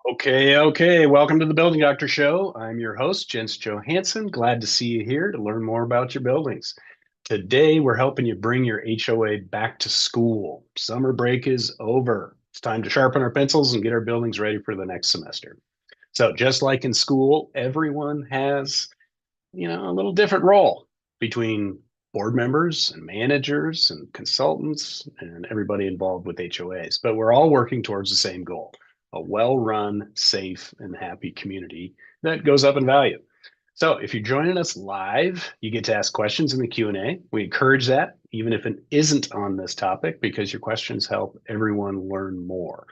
Okay. Welcome to the Building Doctor Show. I'm your host, Jens Johansson. Glad to see you here to learn more about your buildings. Today, we're helping you bring your HOA back to school. Summer break is over. It's time to sharpen our pencils and get our buildings ready for the next semester. So, just like in school, everyone has, a little different role between board members and managers and consultants and everybody involved with HOAs. But we're all working towards the same goal, a well-run, safe, and happy community that goes up in value. So if you're joining us live, you get to ask questions in the Q&A. We encourage that, even if it isn't on this topic, because your questions help everyone learn more.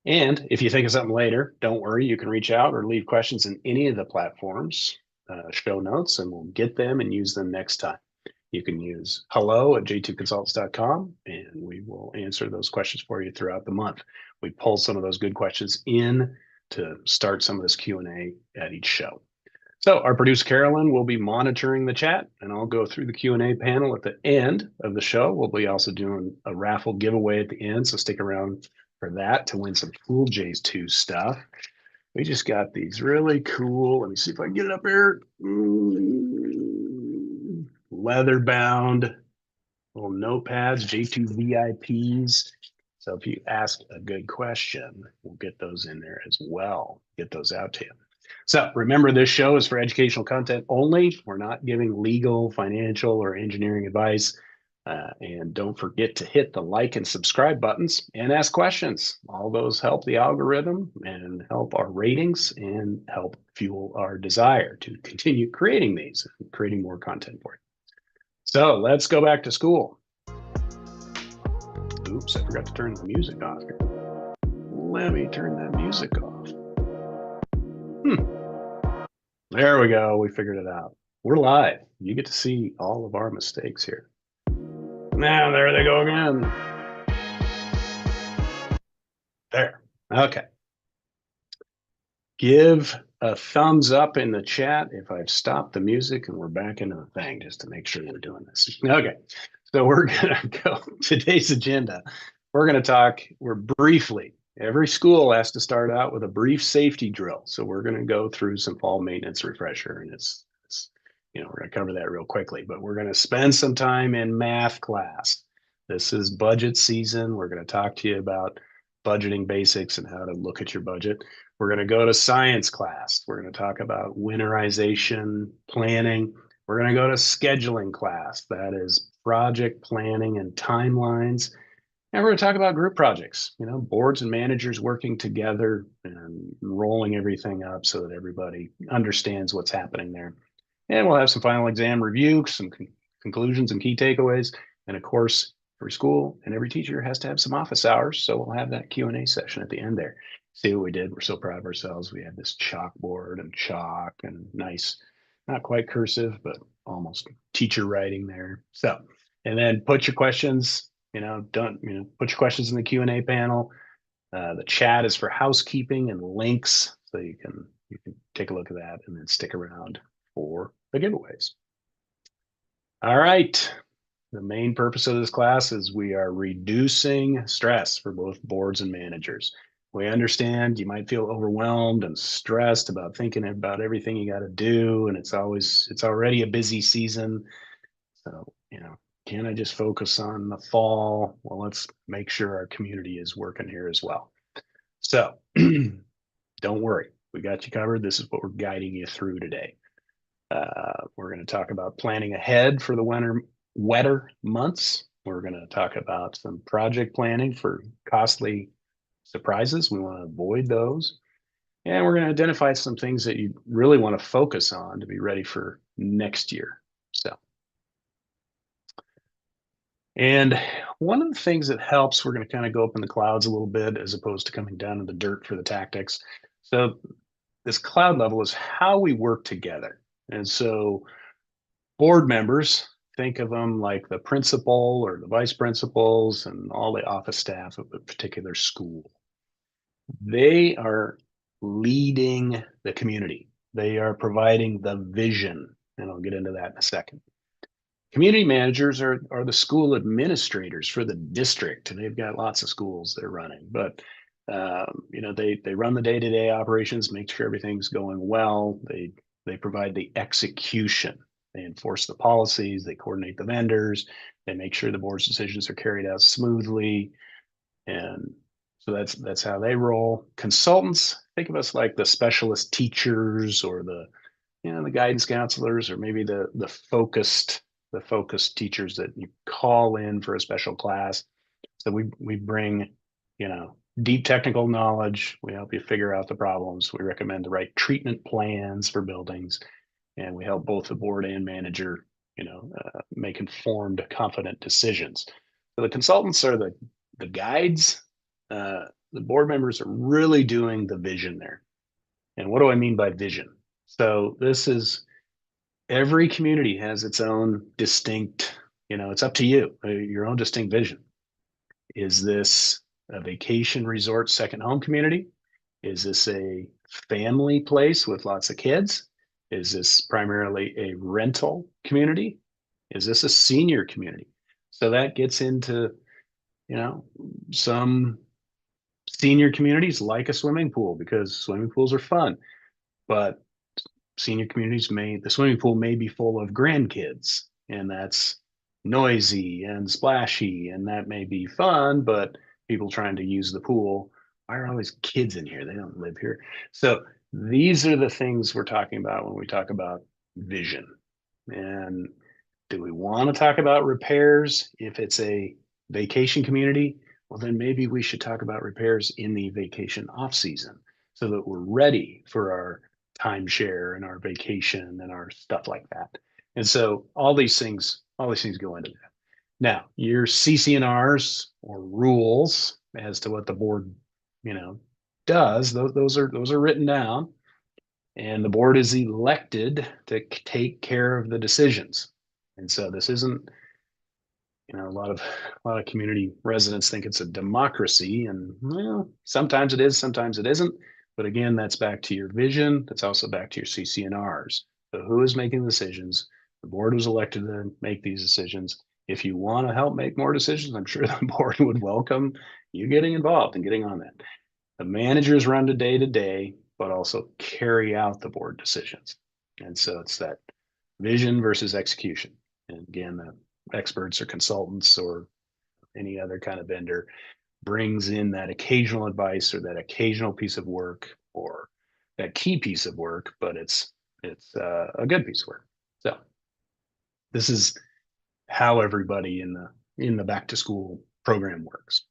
And if you think of something later, don't worry, you can reach out or leave questions in any of the platforms, show notes, and we'll get them and use them next time. You can use hello@j2consultants.com and we will answer those questions for you throughout the month. We pull some of those good questions in to start some of this Q&A at each show. So our producer Carolyn will be monitoring the chat, and I'll go through the Q&A panel at the end of the show. We'll be also doing a raffle giveaway at the end, so stick around for that to win some Cool J's 2 stuff. We just got these really cool, let me see if I can get it up here, leather bound little notepads, J2 VIPs. So if you ask a good question, we'll get those in there as well, get those out to you. So remember, this show is for educational content only. We're not giving legal, financial, or engineering advice. And don't forget to hit the like and subscribe buttons and ask questions. All those help the algorithm and help our ratings and help fuel our desire to continue creating these and creating more content for you. So let's go back to school. Oops, I forgot to turn the music off here. Let me turn that music off. There we go. We figured it out. We're live. You get to see all of our mistakes here. Now, there they go again. There. Okay. Give a thumbs up in the chat if I've stopped the music and we're back into the thing, just to make sure we're doing this. Okay. So we're going to go today's agenda. We're briefly, every school has to start out with a brief safety drill. So we're going to go through some fall maintenance refresher, and it's we're going to cover that real quickly, but we're going to spend some time in math class. This is budget season. We're going to talk to you about budgeting basics and how to look at your budget. We're going to go to science class. We're going to talk about winterization planning. We're going to go to scheduling class. That is project planning and timelines. And we're going to talk about group projects, boards and managers working together and rolling everything up so that everybody understands what's happening there. And we'll have some final exam review, some conclusions and key takeaways. And of course, every school and every teacher has to have some office hours. So we'll have that Q&A session at the end there. See what we did. We're so proud of ourselves. We had this chalkboard and chalk and nice, not quite cursive, but almost teacher writing there. So, and then put your questions, put your questions in the Q&A panel. The chat is for housekeeping and links. So you can take a look at that and then stick around for the giveaways. All right. The main purpose of this class is we are reducing stress for both boards and managers. We understand you might feel overwhelmed and stressed about thinking about everything you got to do, and it's already a busy season. So, can I just focus on the fall? Well, let's make sure our community is working here as well. So, don't worry, we got you covered. This is what we're guiding you through today. We're going to talk about planning ahead for the wetter months. We're going to talk about some project planning for costly surprises. We want to avoid those. And we're going to identify some things that you really want to focus on to be ready for next year. And one of the things that helps, we're going to kind of go up in the clouds a little bit as opposed to coming down in the dirt for the tactics. So this cloud level is how we work together. And so board members, think of them like the principal or the vice principals and all the office staff of a particular school. They are leading the community. They are providing the vision, and I'll get into that in a second. Community managers are the school administrators for the district, and they've got lots of schools they're running. But They run the day-to-day operations, make sure everything's going well. They provide the execution. They enforce the policies. They coordinate the vendors. They make sure the board's decisions are carried out smoothly. And so that's how they roll. Consultants, think of us like the specialist teachers or the guidance counselors, or maybe the focused teachers that you call in for a special class. So we bring, deep technical knowledge. We help you figure out the problems. We recommend the right treatment plans for buildings, and we help both the board and manager, make informed, confident decisions. So the consultants are the guides. The board members are really doing the vision there. And what do I mean by vision? So this is every community has its own distinct, it's up to you, your own distinct vision. Is this a vacation resort second home community? Is this a family place with lots of kids? Is this primarily a rental community? Is this a senior community? So that gets into, some senior communities like a swimming pool because swimming pools are fun, but senior communities the swimming pool may be full of grandkids, and that's noisy and splashy, and that may be fun, but people trying to use the pool, why are all these kids in here? They don't live here. So these are the things we're talking about when we talk about vision. And do we want to talk about repairs if it's a vacation community? Well, then maybe we should talk about repairs in the vacation off season so that we're ready for our timeshare and our vacation and our stuff like that. And so all these things go into that. Now, your CCNRs or rules as to what the board, does, those are written down, and the board is elected to take care of the decisions. And so this isn't, a lot of community residents think it's a democracy, and well, sometimes it is, sometimes it isn't. But again, that's back to your vision. That's also back to your CCNRs. So who is making the decisions? The board was elected to make these decisions. If you want to help make more decisions, I'm sure the board would welcome you getting involved and getting on that. The managers run the day to day, but also carry out the board decisions. And so it's that vision versus execution. And again, the experts or consultants or any other kind of vendor brings in that occasional advice or that occasional piece of work or that key piece of work, but it's a good piece of work. So this is how everybody in the back to school program works.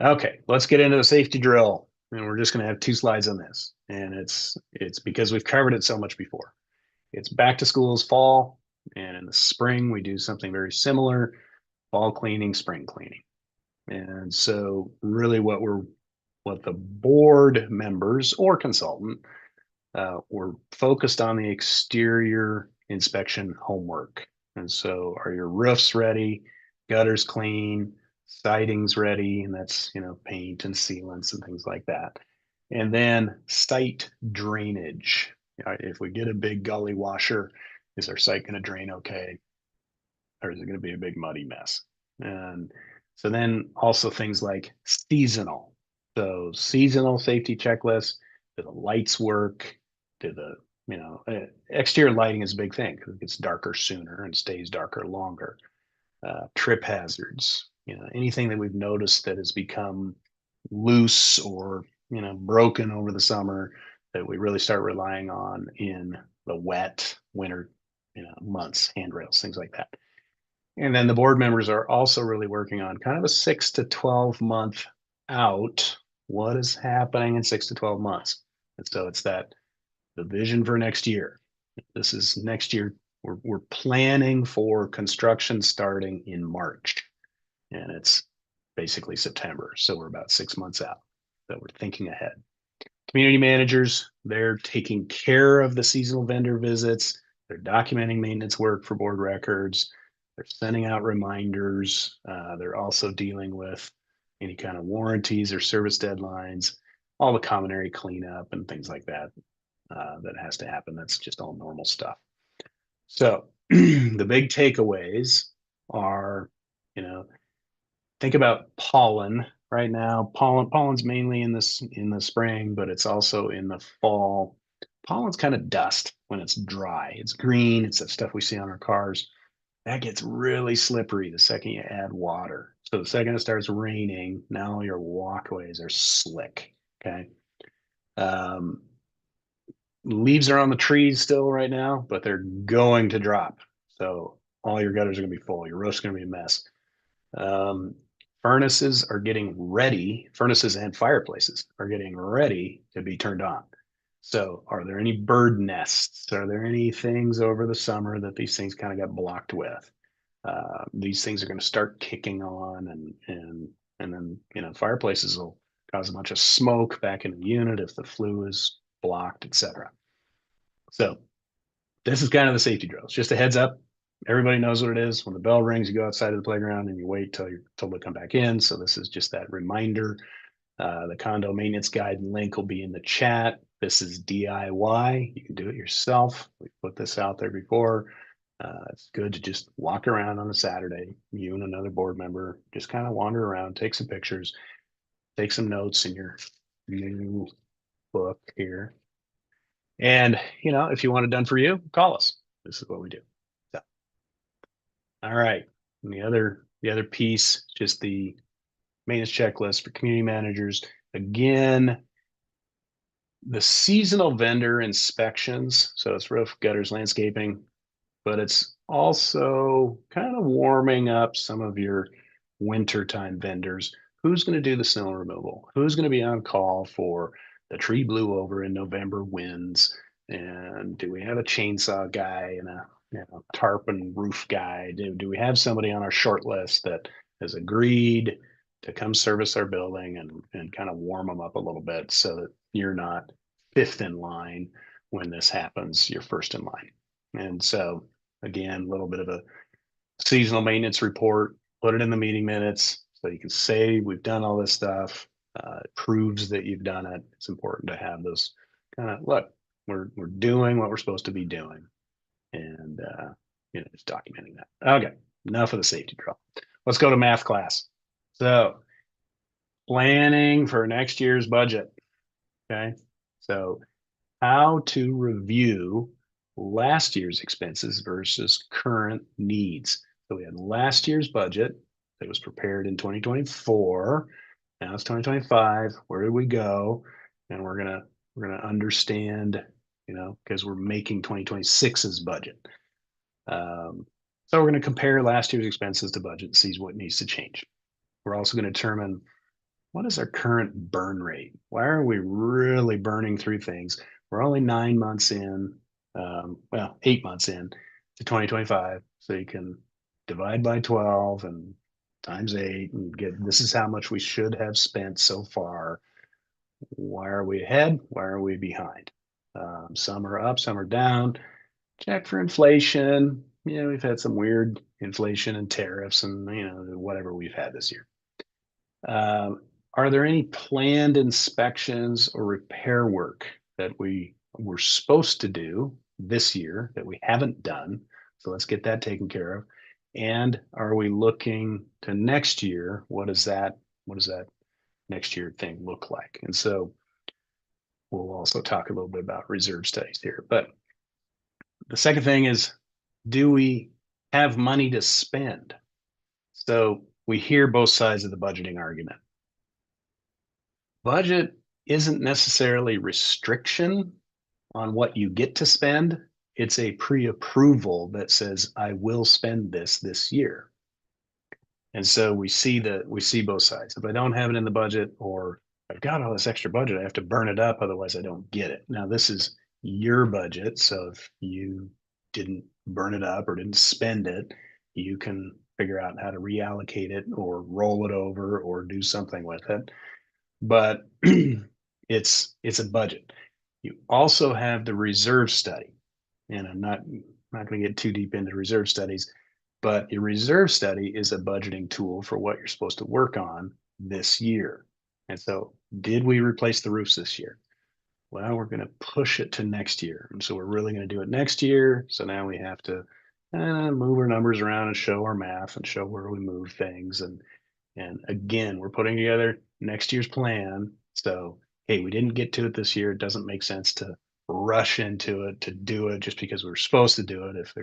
Okay, let's get into the safety drill. And we're just going to have 2 slides on this. And it's because we've covered it so much before. It's back to school is fall, and in the spring we do something very similar: fall cleaning, spring cleaning. And so really what the board members or consultant were focused on the exterior inspection homework. And so are your roofs ready, gutters clean, siding's ready, and that's, paint and sealants and things like that. And then site drainage. If we get a big gully washer, is our site going to drain okay? Or is it going to be a big muddy mess? And so then also things like seasonal. So seasonal safety checklists. Do the lights work? Do the, exterior lighting is a big thing because it gets darker sooner and stays darker longer. Trip hazards, anything that we've noticed that has become loose or, broken over the summer that we really start relying on in the wet winter, months, handrails, things like that. And then the board members are also really working on kind of a 6 to 12 month out. What is happening in 6 to 12 months? And so it's the vision for next year. This is next year. We're planning for construction starting in March, and it's basically September. So we're about 6 months out that we're thinking ahead. Community managers, they're taking care of the seasonal vendor visits. They're documenting maintenance work for board records. They're sending out reminders. They're also dealing with any kind of warranties or service deadlines, all the common area cleanup and things like that that has to happen. That's just all normal stuff. So the big takeaways are, think about pollen, right now. Pollen's mainly in the spring, but it's also in the fall. Pollen's kind of dust when it's dry. It's green. It's that stuff we see on our cars. That gets really slippery the second you add water. So the second it starts raining, now your walkways are slick. Okay. Um, Leaves are on the trees still right now, but they're going to drop. So all your gutters are going to be full. Your roof's going to be a mess. Um, Furnaces are getting ready. Furnaces and fireplaces are getting ready to be turned on. So are there any bird nests? Are there any things over the summer that these things kind of got blocked with? These things are going to start kicking on, and then fireplaces will cause a bunch of smoke back in the unit if the flue is blocked, etc. So this is kind of the safety drills. Just a heads up. Everybody knows what it is. When the bell rings, you go outside of the playground and you wait till you're told to come back in. So this is just that reminder. The condo maintenance guide link will be in the chat. This is DIY. You can do it yourself. We put this out there before. It's good to just walk around on a Saturday. You and another board member just kind of wander around, take some pictures, take some notes in your new book here. And if you want it done for you, call us. This is what we do. So, all right. And the other piece, just the maintenance checklist for community managers. Again, the seasonal vendor inspections. So it's roof, gutters, landscaping, but it's also kind of warming up some of your wintertime vendors. Who's going to do the snow removal? Who's going to be on call for the tree blew over in November winds? And do we have a chainsaw guy and a tarp and roof guy? Do we have somebody on our short list that has agreed to come service our building and kind of warm them up a little bit so that you're not fifth in line when this happens, you're first in line. And so again, a little bit of a seasonal maintenance report, put it in the meeting minutes so you can say we've done all this stuff. It proves that you've done it. It's important to have those kind of look, we're doing what we're supposed to be doing, and just documenting that. Okay, enough of the safety drill. Let's go to math class. So planning for next year's budget. Okay, so how to review last year's expenses versus current needs. So we had last year's budget that was prepared in 2024. Now it's 2025. Where did we go? And we're gonna understand, because we're making 2026's budget. So we're going to compare last year's expenses to budget and see what needs to change. We're also going to determine what is our current burn rate? Why are we really burning through things? We're only 9 months in, 8 months in to 2025. So you can divide by 12 and times 8 and get this is how much we should have spent so far. Why are we ahead? Why are we behind? Some are up, some are down. Check for inflation. We've had some weird inflation and tariffs and, whatever we've had this year. Are there any planned inspections or repair work that we were supposed to do this year that we haven't done? So let's get that taken care of. And are we looking to next year? What does that next year thing look like? And so we'll also talk a little bit about reserve studies here. But the second thing is, do we have money to spend? So we hear both sides of the budgeting argument. Budget isn't necessarily restriction on what you get to spend. It's a pre-approval that says, I will spend this year. And so we see both sides. If I don't have it in the budget, or I've got all this extra budget, I have to burn it up, otherwise I don't get it. Now this is your budget. So if you didn't burn it up or didn't spend it, you can figure out how to reallocate it or roll it over or do something with it. But it's a budget. You also have the reserve study, and I'm not going to get too deep into reserve studies, but your reserve study is a budgeting tool for what you're supposed to work on this year. And so, did we replace the roofs this year? Well, we're going to push it to next year, and so we're really going to do it next year. So now we have to move our numbers around and show our math and show where we move things, and And again, we're putting together next year's plan. So, hey, we didn't get to it this year. It doesn't make sense to rush into it, to do it just because we're supposed to do it. If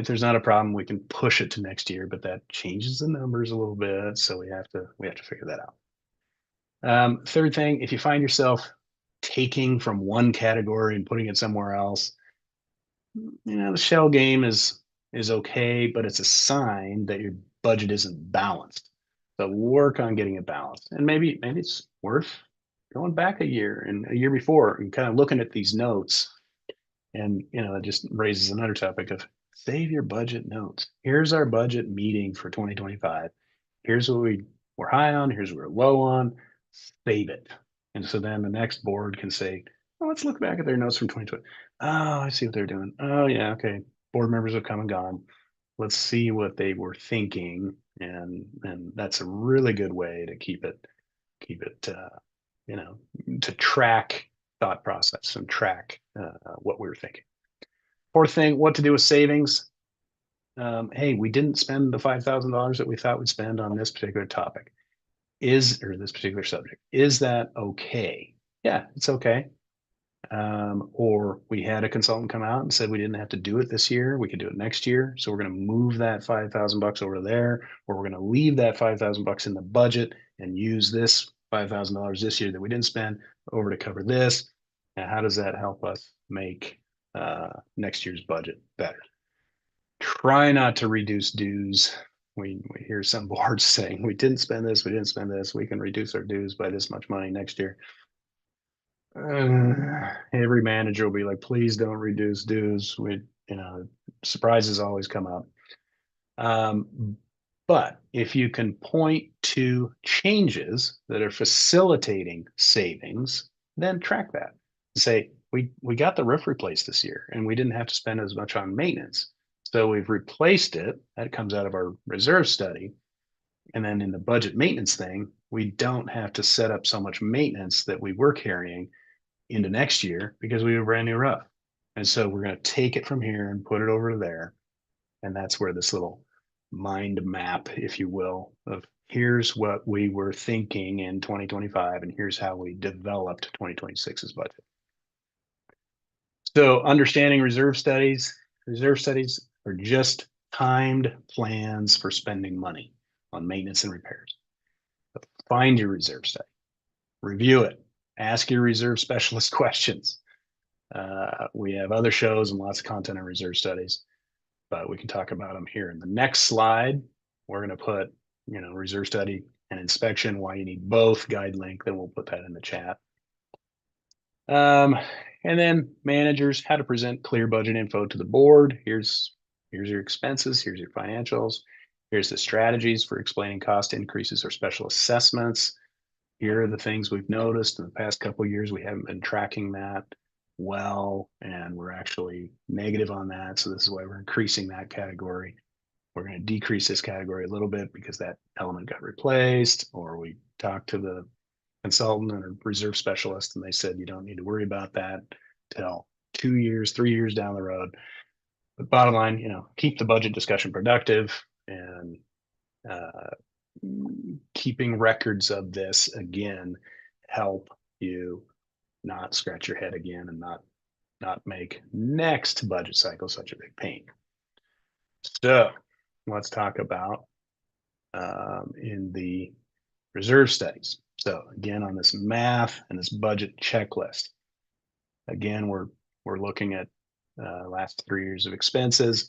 there's not a problem, we can push it to next year, but that changes the numbers a little bit. So we have to figure that out. Third thing, if you find yourself taking from one category and putting it somewhere else, the shell game is okay, but it's a sign that your budget isn't balanced. So work on getting it balanced. And maybe it's worth going back a year and a year before and kind of looking at these notes. And it just raises another topic of save your budget notes. Here's our budget meeting for 2025. Here's what we're high on, here's what we're low on. Save it. And so then the next board can say, oh, let's look back at their notes from 2020. Oh, I see what they're doing. Oh, yeah, okay. Board members have come and gone. Let's see what they were thinking. And that's a really good way to keep it, you know, to track thought process and track what we were thinking. Fourth thing, what to do with savings. Hey, we didn't spend the $5,000 that we thought we'd spend on this particular topic. Or this particular subject. Is that okay? Yeah, it's okay. Or we had a consultant come out and said we didn't have to do it this year. We could do it next year. So we're going to move that $5,000 over there, or we're going to leave that $5,000 in the budget and use this $5,000 this year that we didn't spend over to cover this. Now, how does that help us make next year's budget better? Try not to reduce dues. We hear some boards saying we didn't spend this, we didn't spend this. We can reduce our dues by this much money next year. Every manager will be like, please don't reduce dues. Surprises always come up. But if you can point to changes that are facilitating savings, then track that. Say, we got the roof replaced this year and we didn't have to spend as much on maintenance. So we've replaced it. That comes out of our reserve study. And then in the budget maintenance thing, we don't have to set up so much maintenance that we were carrying into next year because we have a brand new roof. And so we're going to take it from here and put it over there. And that's where this little mind map, if you will, of here's what we were thinking in 2025 and here's how we developed 2026's budget. So understanding reserve studies are just timed plans for spending money on maintenance and repairs. So find your reserve study, review it, ask your reserve specialist questions. We have other shows and lots of content on reserve studies, but we can talk about them here. In the next slide, we're going to put, reserve study and inspection, why you need both, guide link, then we'll put that in the chat. And then managers, how to present clear budget info to the board. Here's your expenses, here's your financials, here's the strategies for explaining cost increases or special assessments. Here are the things we've noticed in the past couple of years. We haven't been tracking that well, and we're actually negative on that. So this is why we're increasing that category. We're going to decrease this category a little bit because that element got replaced, or we talked to the consultant or reserve specialist and they said you don't need to worry about that till 2 years, 3 years down the road. But bottom line, keep the budget discussion productive, and keeping records of this again help you not scratch your head again and not make next budget cycle such a big pain. So let's talk about in the reserve studies. So again, on this math and this budget checklist, again, we're looking at last 3 years of expenses.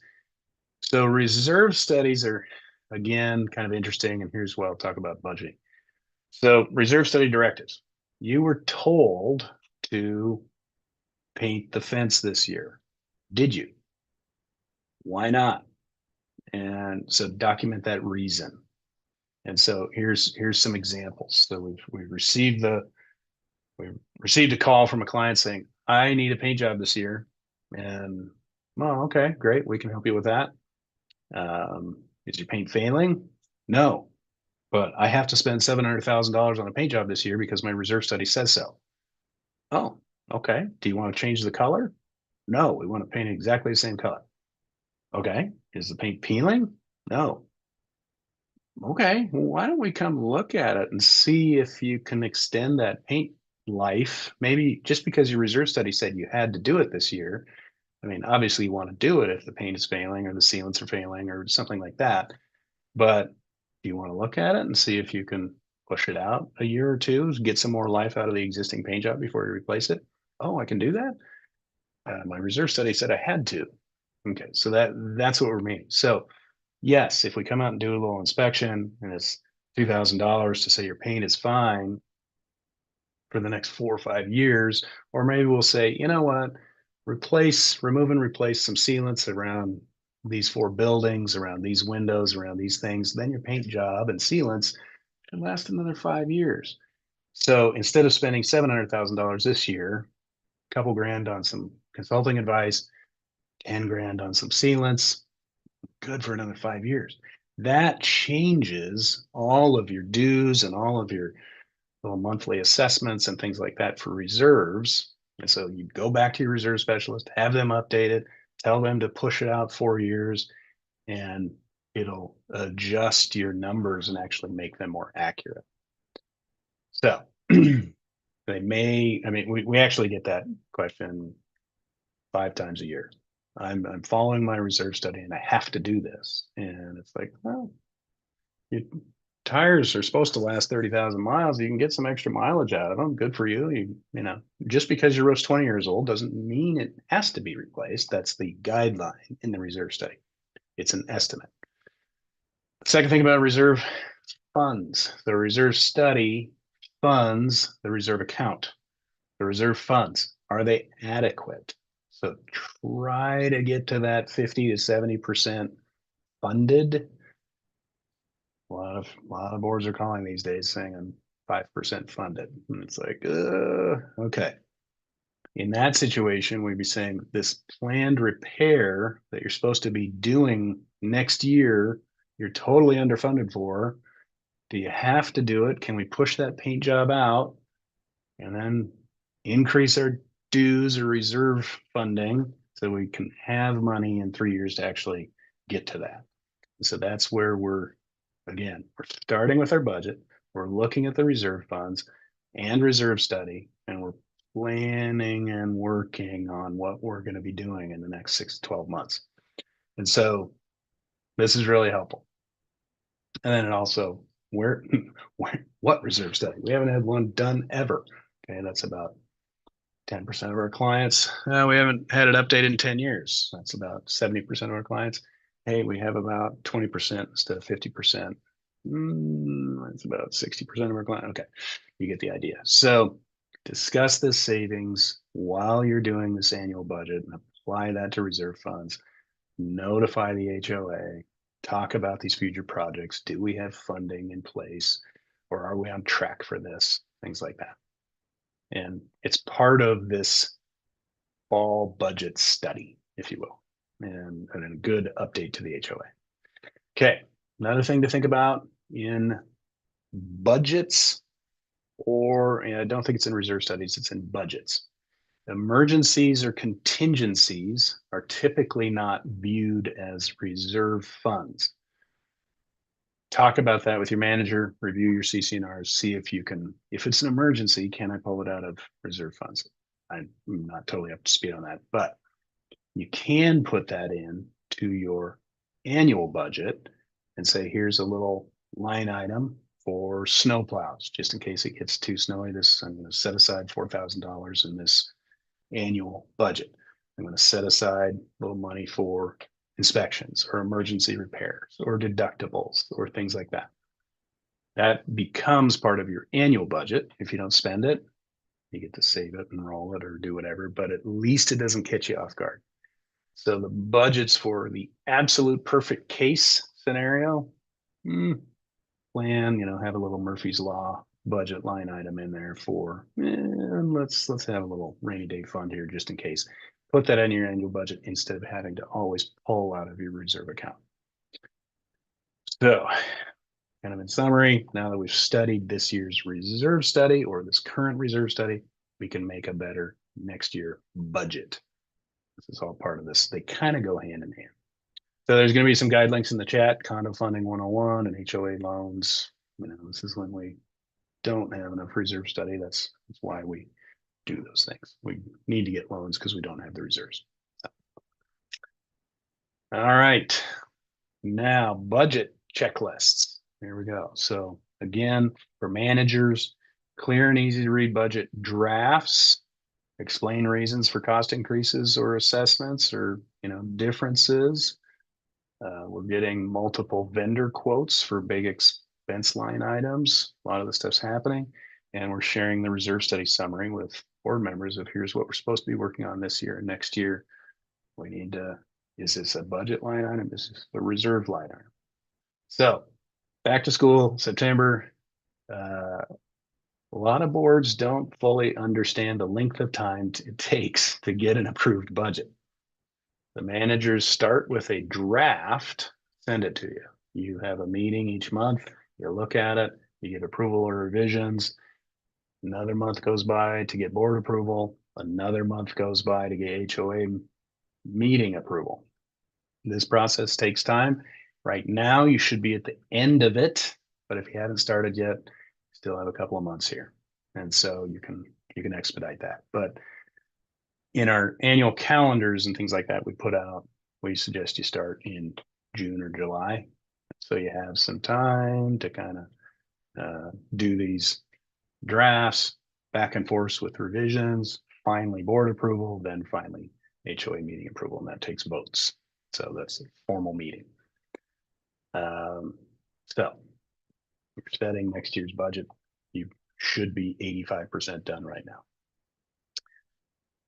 So reserve studies are, again, kind of interesting. And here's what I'll talk about budgeting. So reserve study directives. You were told to paint the fence this year. Did you? Why not? And so document that reason. And so here's some examples. So we've received a call from a client saying, I need a paint job this year. And, well, okay, great. We can help you with that. Is your paint failing? No, but I have to spend $700,000 on a paint job this year because my reserve study says so. Oh, okay. Do you want to change the color? No, we want to paint exactly the same color. Okay. Is the paint peeling? No. Okay, well, why don't we come look at it and see if you can extend that paint life? Maybe just because your reserve study said you had to do it this year. I mean, obviously you want to do it if the paint is failing or the sealants are failing or something like that. But do you want to look at it and see if you can push it out a year or two, get some more life out of the existing paint job before you replace it? Oh, I can do that. My reserve study said I had to. Okay, so that's what we're meaning. So yes, if we come out and do a little inspection and it's $2,000 to say your paint is fine for the next 4 or 5 years, or maybe we'll say, you know what, remove and replace some sealants around these four buildings, around these windows, around these things, then your paint job and sealants should last another 5 years. So instead of spending $700,000 this year, a couple grand on some consulting advice, 10 grand on some sealants, good for another 5 years. That changes all of your dues and all of your little monthly assessments and things like that for reserves. And so you go back to your reserve specialist, have them update it, tell them to push it out 4 years, and it'll adjust your numbers and actually make them more accurate. So they may, I mean, we actually get that question 5 times a year. I'm following my reserve study and I have to do this. And it's like, well, your tires are supposed to last 30,000 miles. You can get some extra mileage out of them. Good for you. You know, just because your roof's 20 years old doesn't mean it has to be replaced. That's the guideline in the reserve study. It's an estimate. Second thing about reserve funds, the reserve study funds the reserve account. The reserve funds, are they adequate? So try to get to that 50 to 70% funded. A lot of boards are calling these days saying I'm 5% funded. And it's like, okay. In that situation, we'd be saying this planned repair that you're supposed to be doing next year, you're totally underfunded for. Do you have to do it? Can we push that paint job out and then increase our dues or reserve funding so we can have money in 3 years to actually get to that? So that's where we're starting with our budget. We're looking at the reserve funds and reserve study, and we're planning and working on what we're going to be doing in the next 6 to 12 months. And so this is really helpful. And then it also, what reserve study? We haven't had one done ever. Okay, that's about 10% of our clients. We haven't had it updated in 10 years. That's about 70% of our clients. Hey, we have about 20% instead of 50%. That's about 60% of our clients. Okay, you get the idea. So discuss the savings while you're doing this annual budget and apply that to reserve funds. Notify the HOA. Talk about these future projects. Do we have funding in place, or are we on track for this? Things like that. And it's part of this fall budget study, if you will, and a good update to the HOA. Okay, another thing to think about in budgets, or I don't think it's in reserve studies, it's in budgets. Emergencies or contingencies are typically not viewed as reserve funds. Talk about that with your manager, review your CC&Rs, see if you can, if it's an emergency, can I pull it out of reserve funds? I'm not totally up to speed on that, but you can put that in to your annual budget and say, here's a little line item for snow plows, just in case it gets too snowy. I'm going to set aside $4,000 in this annual budget. I'm going to set aside a little money for inspections or emergency repairs or deductibles or things like that. That becomes part of your annual budget. If you don't spend it, you get to save it and roll it or do whatever, but at least it doesn't catch you off guard. So the budgets for the absolute perfect case scenario, plan, have a little Murphy's Law budget line item in there for let's have a little rainy day fund here just in case. Put that in your annual budget instead of having to always pull out of your reserve account. So kind of in summary, now that we've studied this year's reserve study or this current reserve study, we can make a better next year budget. This is all part of this. They kind of go hand in hand. So there's going to be some guide links in the chat, condo funding 101 and HOA loans. This is when we don't have enough reserve study. That's why we do those things. We need to get loans because we don't have the reserves. All right. Now, budget checklists. Here we go. So again, for managers, clear and easy to read budget drafts, explain reasons for cost increases or assessments or differences. We're getting multiple vendor quotes for big expense line items. A lot of the stuff's happening, and we're sharing the reserve study summary with board members of here's what we're supposed to be working on this year and next year. We need to, is this a budget line item? Is this a reserve line item? So back to school, September. A lot of boards don't fully understand the length of time it takes to get an approved budget. The managers start with a draft, send it to you. You have a meeting each month, you look at it, you get approval or revisions. Another month goes by to get board approval. Another month goes by to get HOA meeting approval. This process takes time. Right now, you should be at the end of it, but if you haven't started yet, still have a couple of months here. And so you can expedite that. But in our annual calendars and things like that we put out, we suggest you start in June or July. So you have some time to kind of do these drafts back and forth with revisions, finally board approval, then finally HOA meeting approval, and that takes votes. So that's a formal meeting. So if you're setting next year's budget, you should be 85% done right now.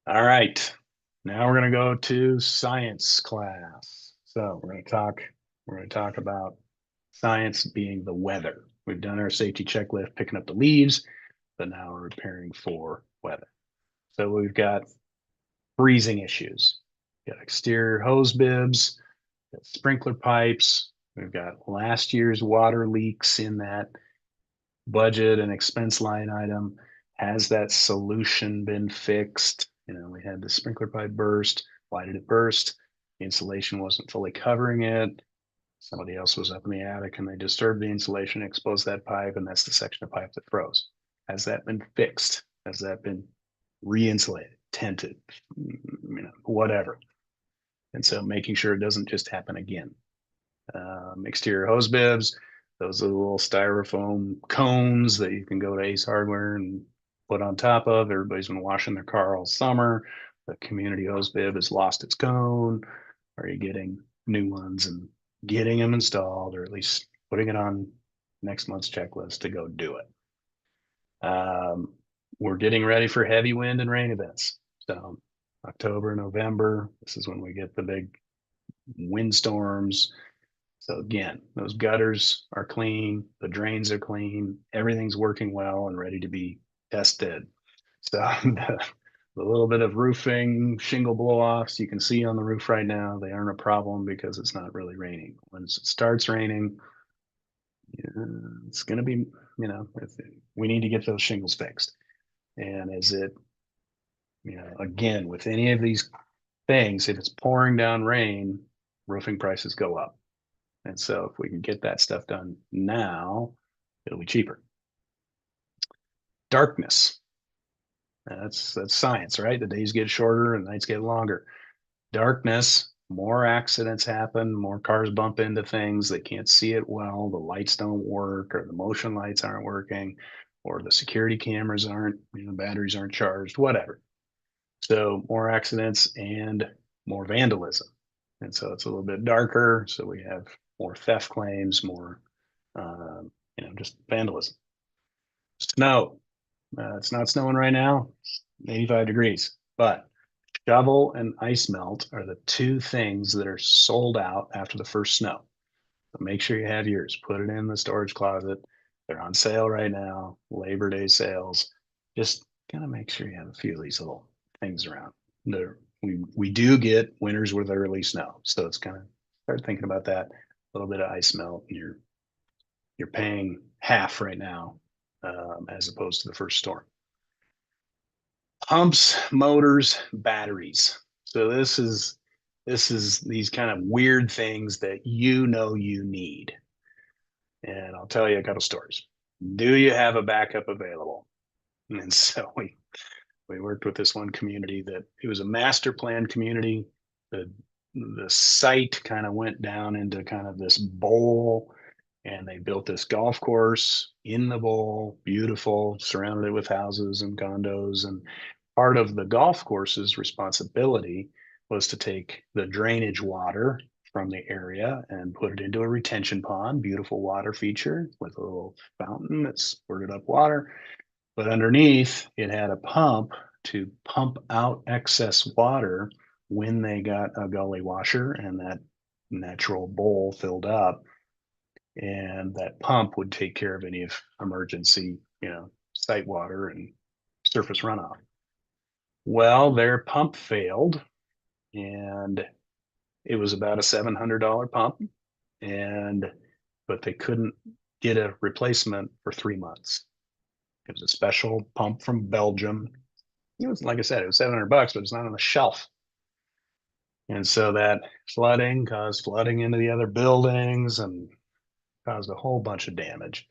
All right, now we're going to go to science class. So we're going to talk about science being the weather. We've done our safety checklist, picking up the leaves, but now we're preparing for weather. So we've got freezing issues. We've got exterior hose bibs, got sprinkler pipes. We've got last year's water leaks in that budget and expense line item. Has that solution been fixed? We had the sprinkler pipe burst. Why did it burst? The insulation wasn't fully covering it. Somebody else was up in the attic and they disturbed the insulation, exposed that pipe, and that's the section of pipe that froze. Has that been fixed? Has that been re-insulated, tented, whatever? And so making sure it doesn't just happen again. Exterior hose bibs, those are the little styrofoam cones that you can go to Ace Hardware and put on top of. Everybody's been washing their car all summer. The community hose bib has lost its cone. Are you getting new ones and getting them installed, or at least putting it on next month's checklist to go do it? We're getting ready for heavy wind and rain events. So October, November, this is when we get the big windstorms. So again, those gutters are clean, the drains are clean, everything's working well and ready to be tested. So the little bit of roofing, shingle blow-offs you can see on the roof right now, they aren't a problem because it's not really raining. Once it starts raining, it's going to be, we need to get those shingles fixed. And is it, again, with any of these things, if it's pouring down rain, roofing prices go up. And so if we can get that stuff done now, it'll be cheaper. Darkness. That's science, right? The days get shorter and the nights get longer. Darkness, more accidents happen, more cars bump into things. They can't see it well. The lights don't work, or the motion lights aren't working, or the security cameras aren't, batteries aren't charged, whatever. So more accidents and more vandalism. And so it's a little bit darker. So we have more theft claims, more, just vandalism. Snow. It's not snowing right now. It's 85 degrees, but shovel and ice melt are the two things that are sold out after the first snow. So make sure you have yours. Put it in the storage closet. They're on sale right now. Labor Day sales. Just kind of make sure you have a few of these little things around. We do get winters with early snow, so it's kind of start thinking about that. A little bit of ice melt, and you're paying half right now, as opposed to the first storm. Pumps, motors, batteries. So this is This is these kind of weird things that you know you need. And I'll tell you a couple stories. Do you have a backup available? And so we worked with this one community that it was a master plan community. The site kind of went down into kind of this bowl, and they built this golf course in the bowl, beautiful, surrounded it with houses and condos. And part of the golf course's responsibility was to take the drainage water from the area and put it into a retention pond, beautiful water feature with a little fountain that squirted up water. But underneath, it had a pump to pump out excess water when they got a gully washer and that natural bowl filled up. And that pump would take care of any of emergency, site water and surface runoff. Well, their pump failed, and it was about a $700 pump, and but they couldn't get a replacement for 3 months. It was a special pump from Belgium. It was, like I said, it was $700, but it's not on the shelf. And so that flooding caused flooding into the other buildings and caused a whole bunch of damage.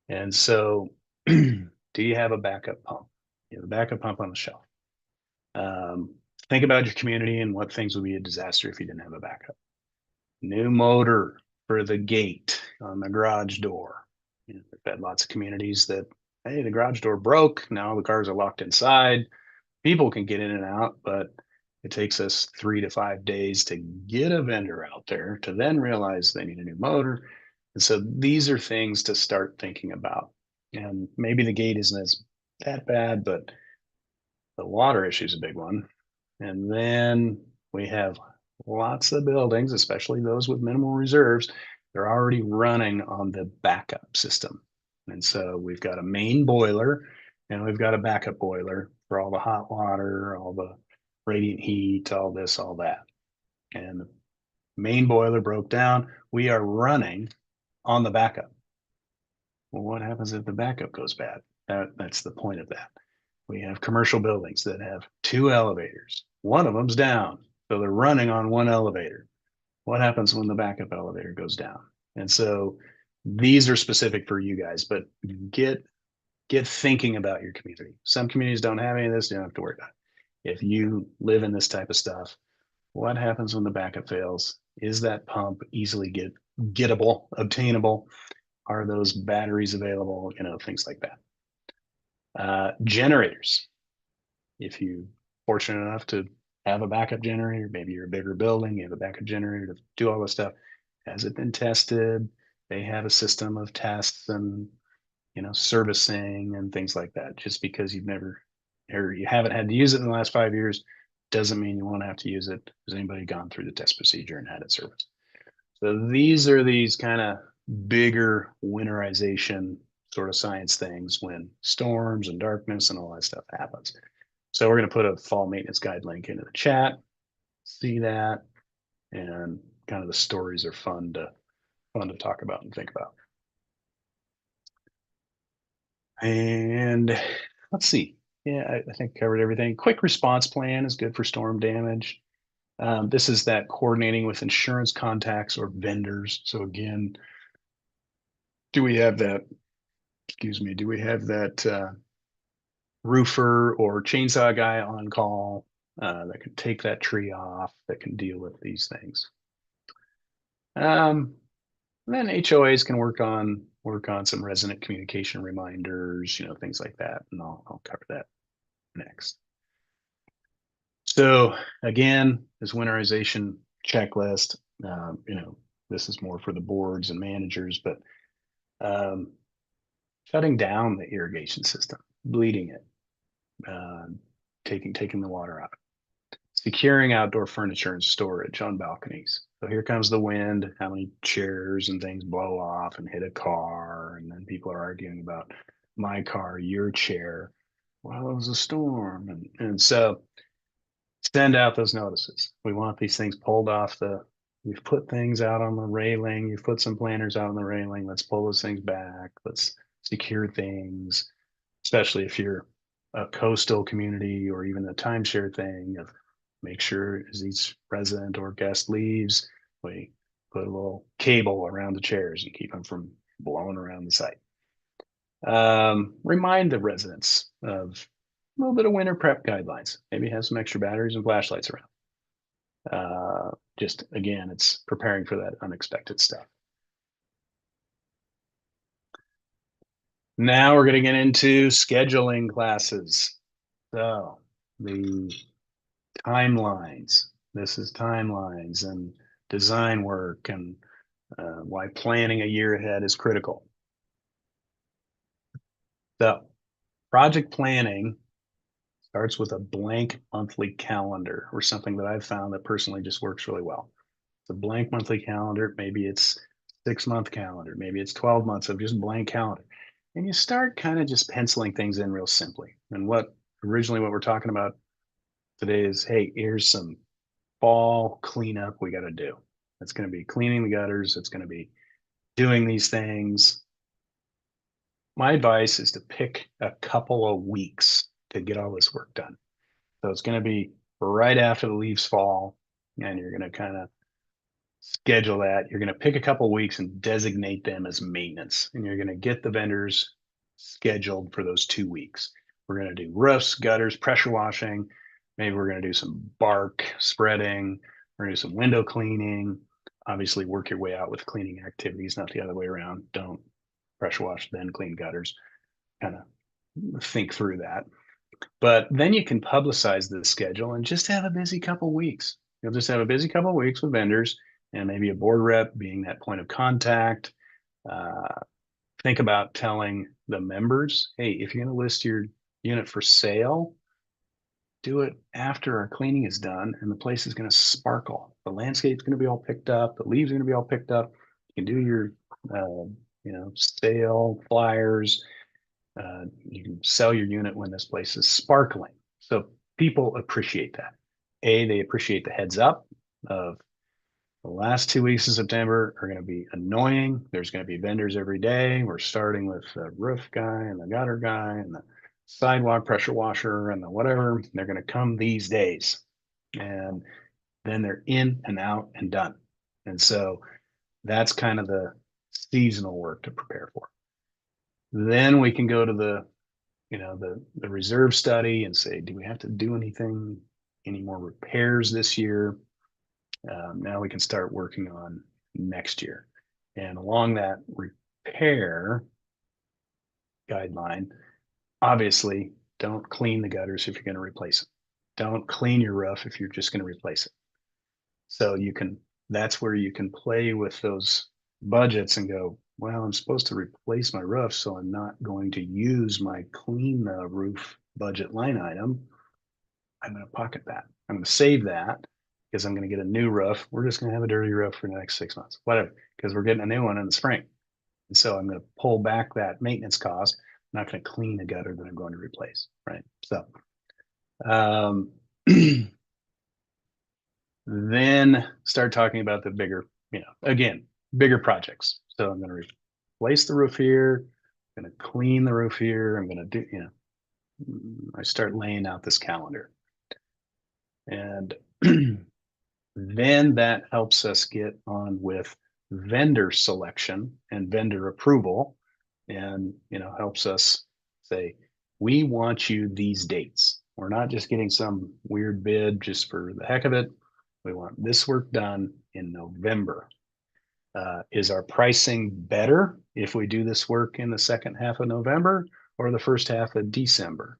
And so, do you have a backup pump? You have a backup pump on the shelf. Um, think about your community and what things would be a disaster if you didn't have a backup. New motor for the gate on the garage door. We've had lots of communities that, hey, the garage door broke. Now the cars are locked inside. People can get in and out, but it takes us 3 to 5 days to get a vendor out there to then realize they need a new motor. And so these are things to start thinking about. And maybe the gate isn't as that bad, but the water issue is a big one. And then we have lots of buildings, especially those with minimal reserves, they're already running on the backup system. And so we've got a main boiler and we've got a backup boiler for all the hot water, all the radiant heat, all this, all that. And the main boiler broke down. We are running on the backup. Well, what happens if the backup goes bad? That's the point of that. We have commercial buildings that have two elevators. One of them's down, so they're running on one elevator. What happens when the backup elevator goes down? And so these are specific for you guys, but get thinking about your community. Some communities don't have any of this, you don't have to worry about it. If you live in this type of stuff, what happens when the backup fails? Is that pump easily gettable, obtainable? Are those batteries available? Things like that. Generators. If you fortunate enough to have a backup generator, maybe you're a bigger building, you have a backup generator to do all this stuff. Has it been tested? They have a system of tests and servicing and things like that. Just because you've never or you haven't had to use it in the last 5 years doesn't mean you won't have to use it. Has anybody gone through the test procedure and had it serviced? So these are these kind of bigger winterization sort of science things when storms and darkness and all that stuff happens. So we're going to put a fall maintenance guide link into the chat. See that, and kind of the stories are fun to talk about and think about. And let's see. Yeah, I think covered everything. Quick response plan is good for storm damage. This is that coordinating with insurance contacts or vendors. So again, do we have that? Excuse me. Do we have that roofer or chainsaw guy on call that can take that tree off, that can deal with these things? Then HOAs can work on some resident communication reminders, things like that, and I'll cover that next. So again, this winterization checklist, this is more for the boards and managers, but shutting down the irrigation system, bleeding it, taking the water out, securing outdoor furniture and storage on balconies. So here comes the wind, how many chairs and things blow off and hit a car, and then people are arguing about my car, your chair. Well, it was a storm, and so send out those notices. We want these things pulled off the. You've put things out on the railing. You've put some planters out on the railing. Let's pull those things back. Let's secure things, especially if you're a coastal community or even a timeshare thing of make sure as each resident or guest leaves, we put a little cable around the chairs and keep them from blowing around the site. Remind the residents of a little bit of winter prep guidelines. Maybe have some extra batteries and flashlights around. Just again, it's preparing for that unexpected stuff. Now we're going to get into scheduling classes. So the timelines. This is timelines and design work and why planning a year ahead is critical. So project planning starts with a blank monthly calendar or something that I've found that personally just works really well. It's a blank monthly calendar. Maybe it's 6-month calendar. Maybe it's 12 months of just blank calendar. And you start kind of just penciling things in real simply. And what we're talking about today is, hey, here's some fall cleanup we got to do. It's going to be cleaning the gutters. It's going to be doing these things. My advice is to pick a couple of weeks to get all this work done. So it's going to be right after the leaves fall, and you're going to kind of schedule that. You're going to pick a couple of weeks and designate them as maintenance, and you're going to get the vendors scheduled for those 2 weeks. We're going to do roofs, gutters, pressure washing. Maybe we're going to do some bark spreading. We're going to do some window cleaning. Obviously, work your way out with cleaning activities, not the other way around. Don't pressure wash, then clean gutters. Kind of think through that. But then you can publicize the schedule and just have a busy couple weeks. You'll just have a busy couple weeks with vendors and maybe a board rep being that point of contact. Uh, think about telling the members, hey, if you're going to list your unit for sale, do it after our cleaning is done and the place is going to sparkle. The landscape's going to be all picked up. The leaves are going to be all picked up. You can do your, sale flyers. You can sell your unit when this place is sparkling. So people appreciate that. They appreciate the heads up of the last 2 weeks of September are going to be annoying. There's going to be vendors every day. We're starting with the roof guy and the gutter guy and the sidewalk pressure washer and the whatever. They're going to come these days. And then they're in and out and done. And so that's kind of the seasonal work to prepare for. Then we can go to the reserve study and say, do we have to do any more repairs this year? Now we can start working on next year. And along that repair guideline, obviously, don't clean the gutters if you're going to replace it. Don't clean your roof if you're just going to replace it. So that's where you can play with those budgets and go, well, I'm supposed to replace my roof, so I'm not going to use my clean the roof budget line item. I'm going to pocket that. I'm going to save that because I'm going to get a new roof. We're just going to have a dirty roof for the next 6 months, whatever, because we're getting a new one in the spring. And so I'm going to pull back that maintenance cost. I'm not going to clean the gutter that I'm going to replace, right? So then start talking about the bigger, again, bigger projects. So I'm going to replace the roof here. I'm going to clean the roof here. I'm going to do, I start laying out this calendar. And then that helps us get on with vendor selection and vendor approval and helps us say we want you these dates. We're not just getting some weird bid just for the heck of it. We want this work done in November. Is our pricing better if we do this work in the second half of November or the first half of December?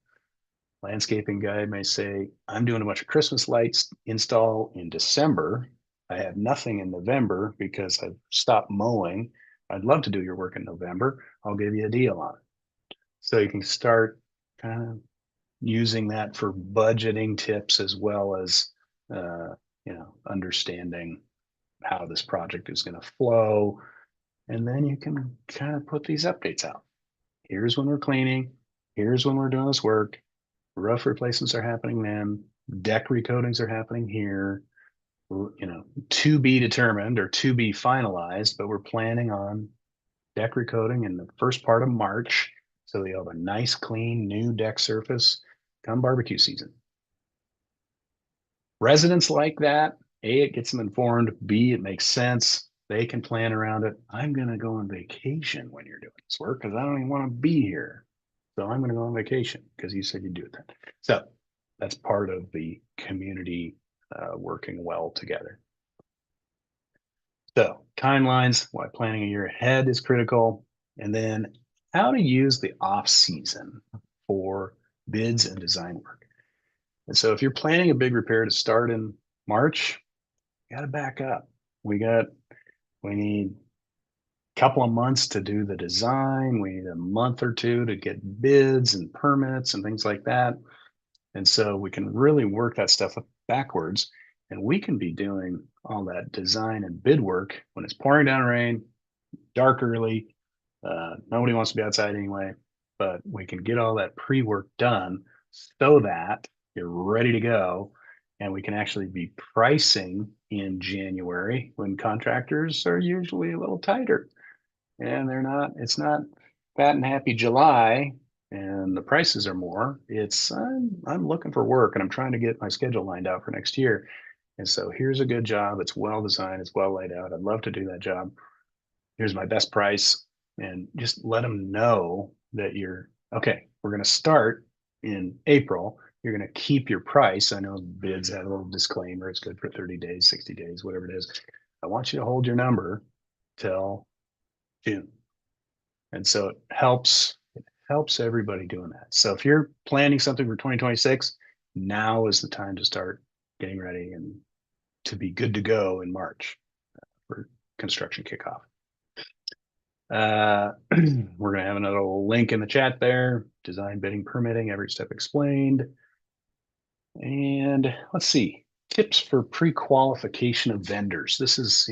Landscaping guy may say, I'm doing a bunch of Christmas lights install in December. I have nothing in November because I've stopped mowing. I'd love to do your work in November. I'll give you a deal on it. So you can start kind of using that for budgeting tips as well as, understanding how this project is going to flow. And then you can kind of put these updates out. Here's when we're cleaning. Here's when we're doing this work. Roof replacements are happening then. Deck recoatings are happening here. To be determined or to be finalized, but we're planning on deck recoating in the first part of March. So you'll have a nice, clean, new deck surface come barbecue season. Residents like that. A, it gets them informed. B, it makes sense. They can plan around it. I'm going to go on vacation when you're doing this work because I don't even want to be here. So I'm going to go on vacation because you said you'd do it then. So that's part of the community working well together. So timelines, why planning a year ahead is critical, and then how to use the off season for bids and design work. And so if you're planning a big repair to start in March, you got to back up. We need a couple of months to do the design. We need a month or two to get bids and permits and things like that. And so we can really work that stuff backwards, and we can be doing all that design and bid work when it's pouring down rain, dark early. Nobody wants to be outside anyway, but we can get all that pre-work done so that you're ready to go. And we can actually be pricing in January when contractors are usually a little tighter and it's not fat and happy July and the prices are more. I'm looking for work and I'm trying to get my schedule lined out for next year. And so here's a good job. It's well designed, it's well laid out. I'd love to do that job. Here's my best price. And just let them know that you're okay. We're going to start in April. You're going to keep your price. I know bids have a little disclaimer. It's good for 30 days, 60 days, whatever it is. I want you to hold your number till June. And so it helps everybody doing that. So if you're planning something for 2026, now is the time to start getting ready and to be good to go in March for construction kickoff. We're going to have another link in the chat there. Design, bidding, permitting, every step explained. And let's see, tips for pre-qualification of vendors. This is,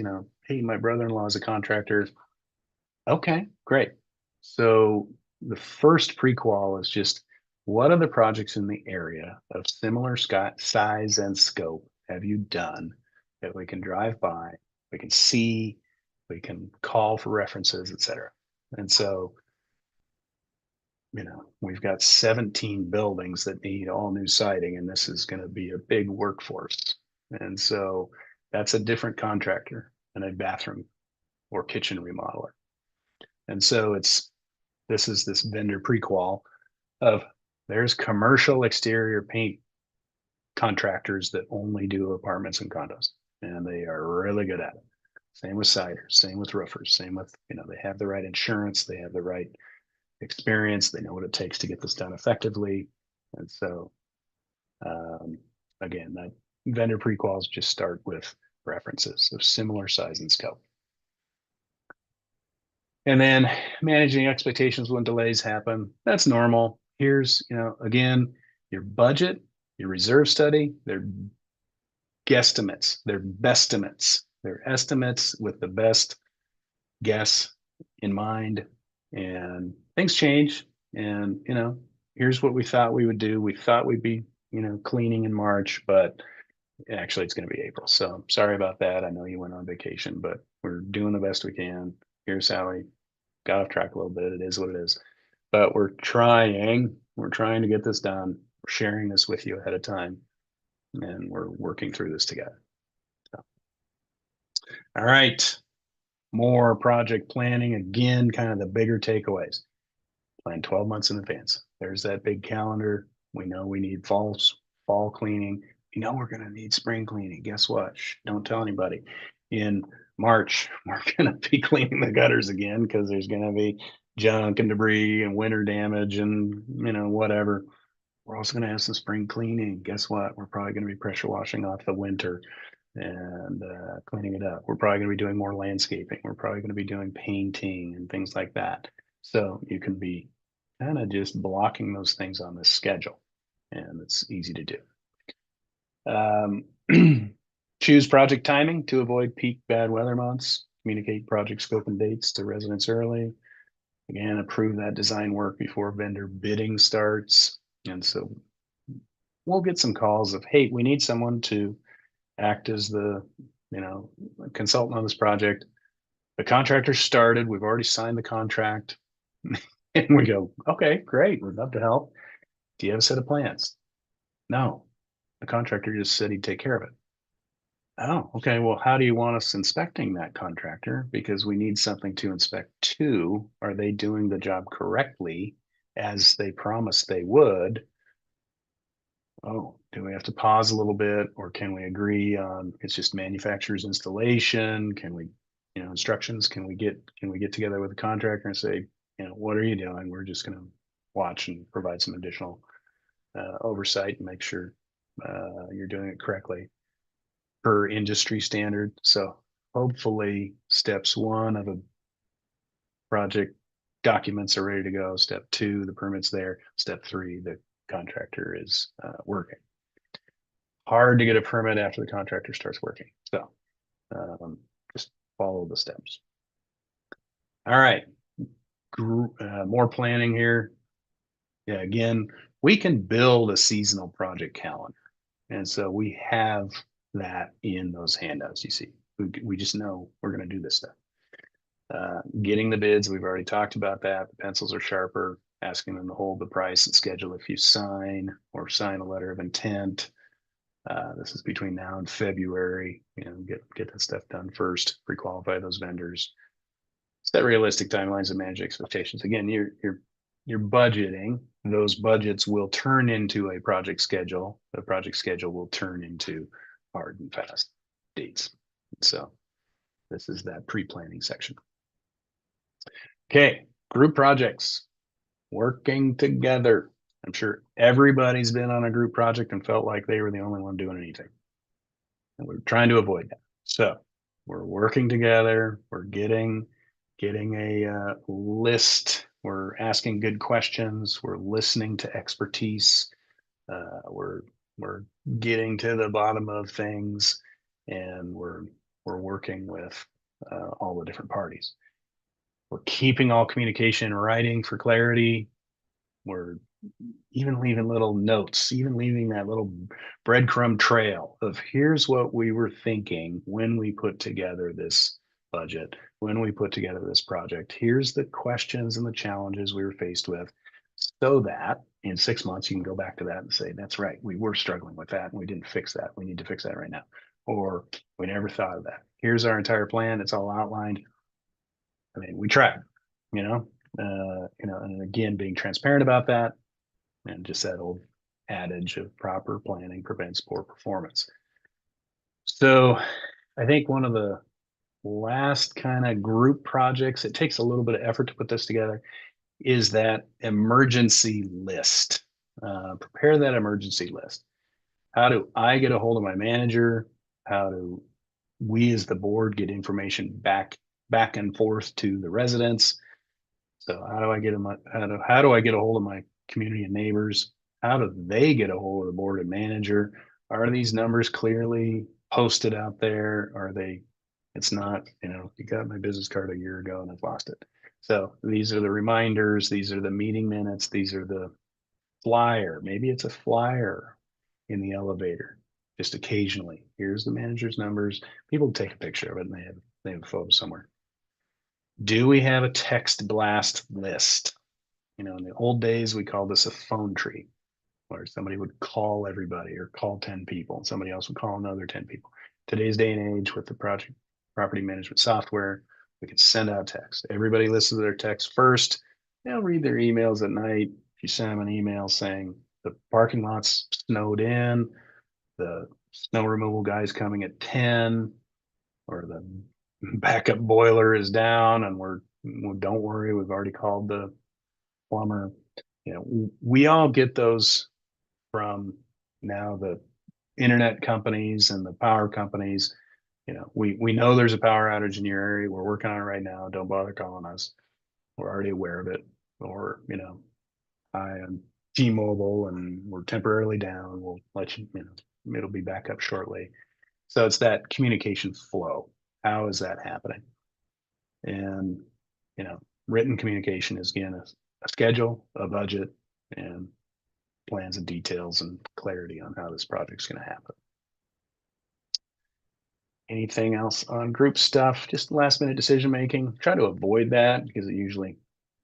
hey, my brother-in-law is a contractor. Okay, great. So the first pre-qual is just what other projects in the area of similar size and scope have you done that we can drive by, we can see, we can call for references, etc. And so, we've got 17 buildings that need all new siding, and this is going to be a big workforce. And so that's a different contractor than a bathroom or kitchen remodeler. And so this is this vendor prequal of there's commercial exterior paint contractors that only do apartments and condos, and they are really good at it. Same with siders, same with roofers, same with, they have the right insurance, they have the right experience, they know what it takes to get this done effectively. And so, again, that vendor prequals just start with references of similar size and scope. And then managing expectations when delays happen. That's normal. Here's, again, your budget, your reserve study, they're guesstimates, they're bestimates, they're estimates with the best guess in mind. And things change. And, here's what we thought we would do. We thought we'd be, cleaning in March, but actually it's going to be April. So sorry about that. I know you went on vacation, but we're doing the best we can. Here's how we got off track a little bit. It is what it is, but we're trying to get this done. We're sharing this with you ahead of time, and we're working through this together. So, all right, more project planning. Again, kind of the bigger takeaways. Plan 12 months in advance. There's that big calendar. We know we need fall cleaning. We know we're going to need spring cleaning. Guess what? Shh, don't tell anybody. In March, we're going to be cleaning the gutters again because there's going to be junk and debris and winter damage and, whatever. We're also going to have some spring cleaning. Guess what? We're probably going to be pressure washing off the winter and cleaning it up. We're probably going to be doing more landscaping. We're probably going to be doing painting and things like that. So you can be kind of just blocking those things on the schedule, and it's easy to do. Choose project timing to avoid peak bad weather months. Communicate project scope and dates to residents early. Again, approve that design work before vendor bidding starts. And so we'll get some calls of, hey, we need someone to act as the, consultant on this project. The contractor started, we've already signed the contract. And we go, okay, great, we'd love to help. Do you have a set of plans? No. The contractor just said he'd take care of it. Oh, okay. Well, how do you want us inspecting that contractor? Because we need something to inspect too. Are they doing the job correctly as they promised they would? Oh, do we have to pause a little bit, or can we agree on it's just manufacturer's installation? Can we, instructions? Can we get together with the contractor and say, what are you doing? We're just going to watch and provide some additional oversight and make sure you're doing it correctly per industry standard. So hopefully steps one of a project documents are ready to go. Step two, the permit's there. Step three, the contractor is working. Hard to get a permit after the contractor starts working. So just follow the steps. All right. More planning here. Yeah, again, we can build a seasonal project calendar. And so we have that in those handouts you see. We just know we're going to do this stuff. Getting the bids, we've already talked about that. The pencils are sharper, asking them to hold the price and schedule if you sign or sign a letter of intent. This is between now and February. Get that stuff done first, pre-qualify those vendors, set realistic timelines and manage expectations. Again, you're budgeting. Those budgets will turn into a project schedule. The project schedule will turn into hard and fast dates. So this is that pre-planning section. Okay, group projects, working together. I'm sure everybody's been on a group project and felt like they were the only one doing anything. And we're trying to avoid that. So we're working together. We're getting a list. We're asking good questions. We're listening to expertise. We're getting to the bottom of things, and we're working with all the different parties. We're keeping all communication in writing for clarity. We're even leaving little notes, even leaving that little breadcrumb trail of here's what we were thinking when we put together this budget, when we put together this project. Here's the questions and the challenges we were faced with, so that in 6 months you can go back to that and say, that's right, we were struggling with that and we didn't fix that. We need to fix that right now. Or we never thought of that. Here's our entire plan. It's all outlined. I mean, we tried, and again, being transparent about that, and just that old adage of proper planning prevents poor performance. So I think one of the last kind of group projects, it takes a little bit of effort to put this together, is that emergency list. Prepare that emergency list. How do I get a hold of my manager? How do we as the board get information back and forth to the residents? So how do I get how do I get a hold of my community and neighbors? How do they get a hold of the board and manager? Are these numbers clearly posted out there? Are they? It's not, you got my business card a year ago and I've lost it. So these are the reminders. These are the meeting minutes. These are the flyer. Maybe it's a flyer in the elevator. Just occasionally, here's the manager's numbers. People take a picture of it and they have a photo somewhere. Do we have a text blast list? In the old days, we called this a phone tree, where somebody would call everybody or call 10 people, and somebody else would call another 10 people. Today's day and age with the project property management software, we can send out text. Everybody listens to their text first. They'll read their emails at night. If you send them an email saying the parking lot's snowed in, the snow removal guy's coming at 10, or the backup boiler is down and don't worry, we've already called the plumber. We all get those from now the internet companies and the power companies. We know there's a power outage in your area. We're working on it right now. Don't bother calling us. We're already aware of it. Or, I am T-Mobile and we're temporarily down. We'll let it'll be back up shortly. So it's that communication flow. How is that happening? And, written communication is again a schedule, a budget, and plans and details and clarity on how this project's going to happen. Anything else on group stuff? Just last minute decision making. Try to avoid that because it usually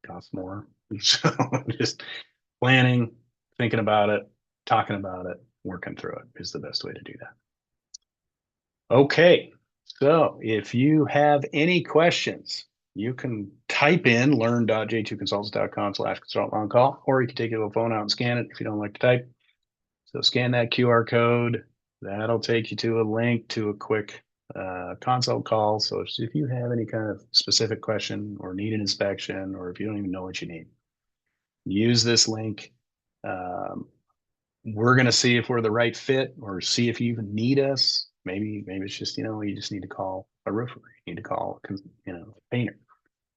costs more. So just planning, thinking about it, talking about it, working through it is the best way to do that. Okay, so if you have any questions, you can type in learn.j2consultants.com/consultant on call, or you can take your phone out and scan it if you don't like to type. So scan that QR code. That'll take you to a link to a quick consult call. So if you have any kind of specific question or need an inspection, or if you don't even know what you need, use this link. We're going to see if we're the right fit, or see if you even need us. Maybe it's just, you just need to call a roofer. You need to call, a painter.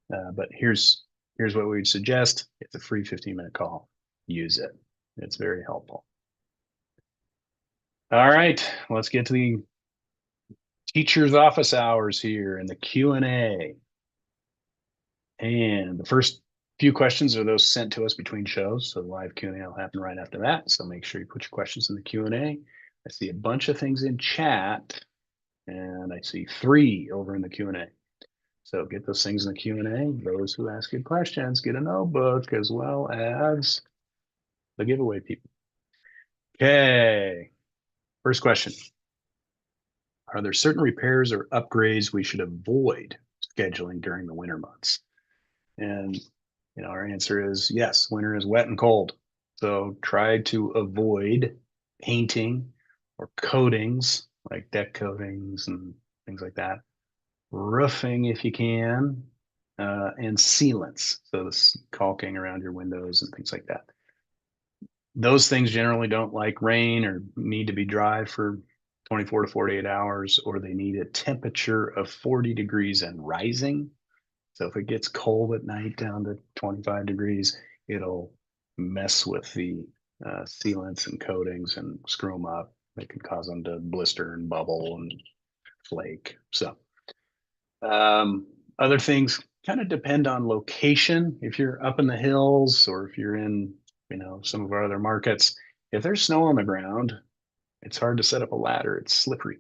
But here's what we would suggest. It's a free 15-minute call. Use it. It's very helpful. All right, let's get to the teacher's office hours here and the Q&A. And the first few questions are those sent to us between shows. So the live Q&A will happen right after that. So make sure you put your questions in the Q&A. I see a bunch of things in chat, and I see 3 over in the Q&A. So get those things in the Q&A. Those who ask good questions get a notebook, as well as the giveaway people. Okay, first question. Are there certain repairs or upgrades we should avoid scheduling during the winter months? And our answer is yes. Winter is wet and cold, so try to avoid painting or coatings like deck coatings and things like that. Roofing if you can, and sealants, so this caulking around your windows and things like that. Those things generally don't like rain or need to be dry for 24 to 48 hours, or they need a temperature of 40 degrees and rising. So if it gets cold at night down to 25 degrees, it'll mess with the sealants and coatings and screw them up. It can cause them to blister and bubble and flake. So other things kind of depend on location. If you're up in the hills, or if you're in, some of our other markets, if there's snow on the ground, it's hard to set up a ladder. It's slippery.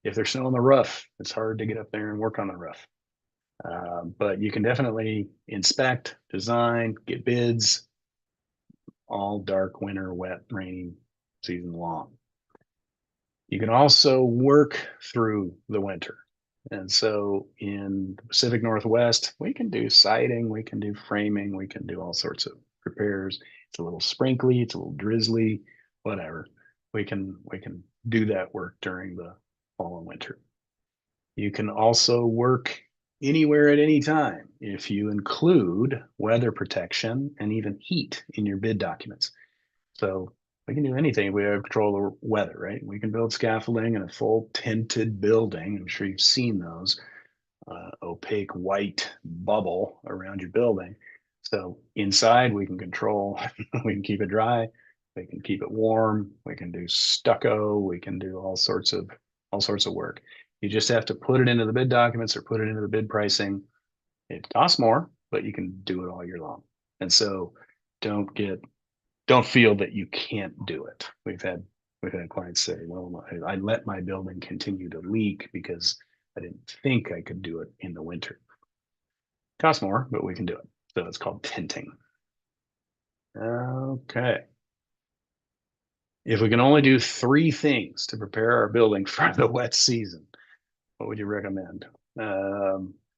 If there's snow on the roof, it's hard to get up there and work on the roof. But you can definitely inspect, design, get bids all dark winter, wet, rainy season long. You can also work through the winter. And so in the Pacific Northwest, we can do siding, we can do framing, we can do all sorts of repairs. It's a little sprinkly, it's a little drizzly, whatever. We can do that work during the fall and winter. You can also work anywhere at any time if you include weather protection and even heat in your bid documents. So we can do anything. We have control of weather, right? We can build scaffolding in a full tinted building. I'm sure you've seen those, opaque white bubble around your building. So inside we can control, we can keep it dry, we can keep it warm, we can do stucco, we can do all sorts of work. You just have to put it into the bid documents or put it into the bid pricing. It costs more, but you can do it all year long. And so don't feel that you can't do it. We've had clients say, well, I let my building continue to leak because I didn't think I could do it in the winter. Costs more, but we can do it. So it's called tinting. Okay. If we can only do 3 things to prepare our building for the wet season, what would you recommend?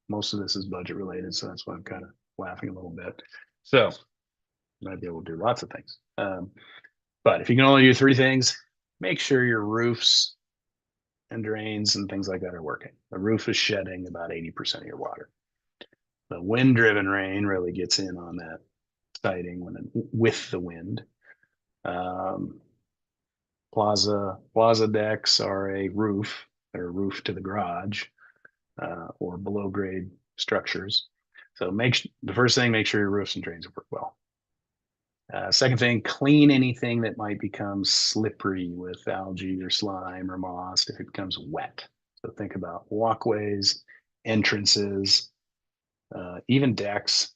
Most of this is budget related, so that's why I'm kind of laughing a little bit. So you might be able to do lots of things. But if you can only do 3 things, make sure your roofs and drains and things like that are working. The roof is shedding about 80% of your water. The wind-driven rain really gets in on that siding with the wind. Plaza decks are a roof. They're a roof to the garage, or below grade structures. So the first thing, make sure your roofs and drains work well. Second thing, clean anything that might become slippery with algae or slime or moss if it becomes wet. So think about walkways, entrances, even decks.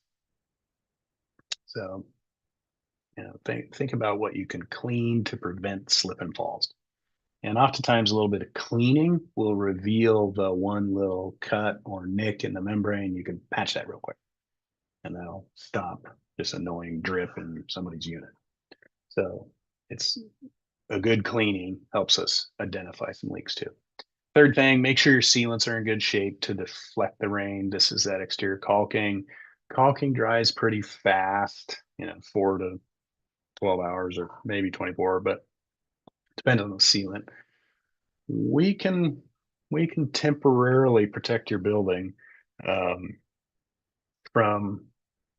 So, think about what you can clean to prevent slip and falls. And oftentimes a little bit of cleaning will reveal the one little cut or nick in the membrane. You can patch that real quick, and that'll stop this annoying drip in somebody's unit. So it's a good cleaning helps us identify some leaks too. Third thing, make sure your sealants are in good shape to deflect the rain. This is that exterior caulking. Caulking dries pretty fast, 4 to 12 hours or maybe 24, but depends on the sealant. We can temporarily protect your building um, from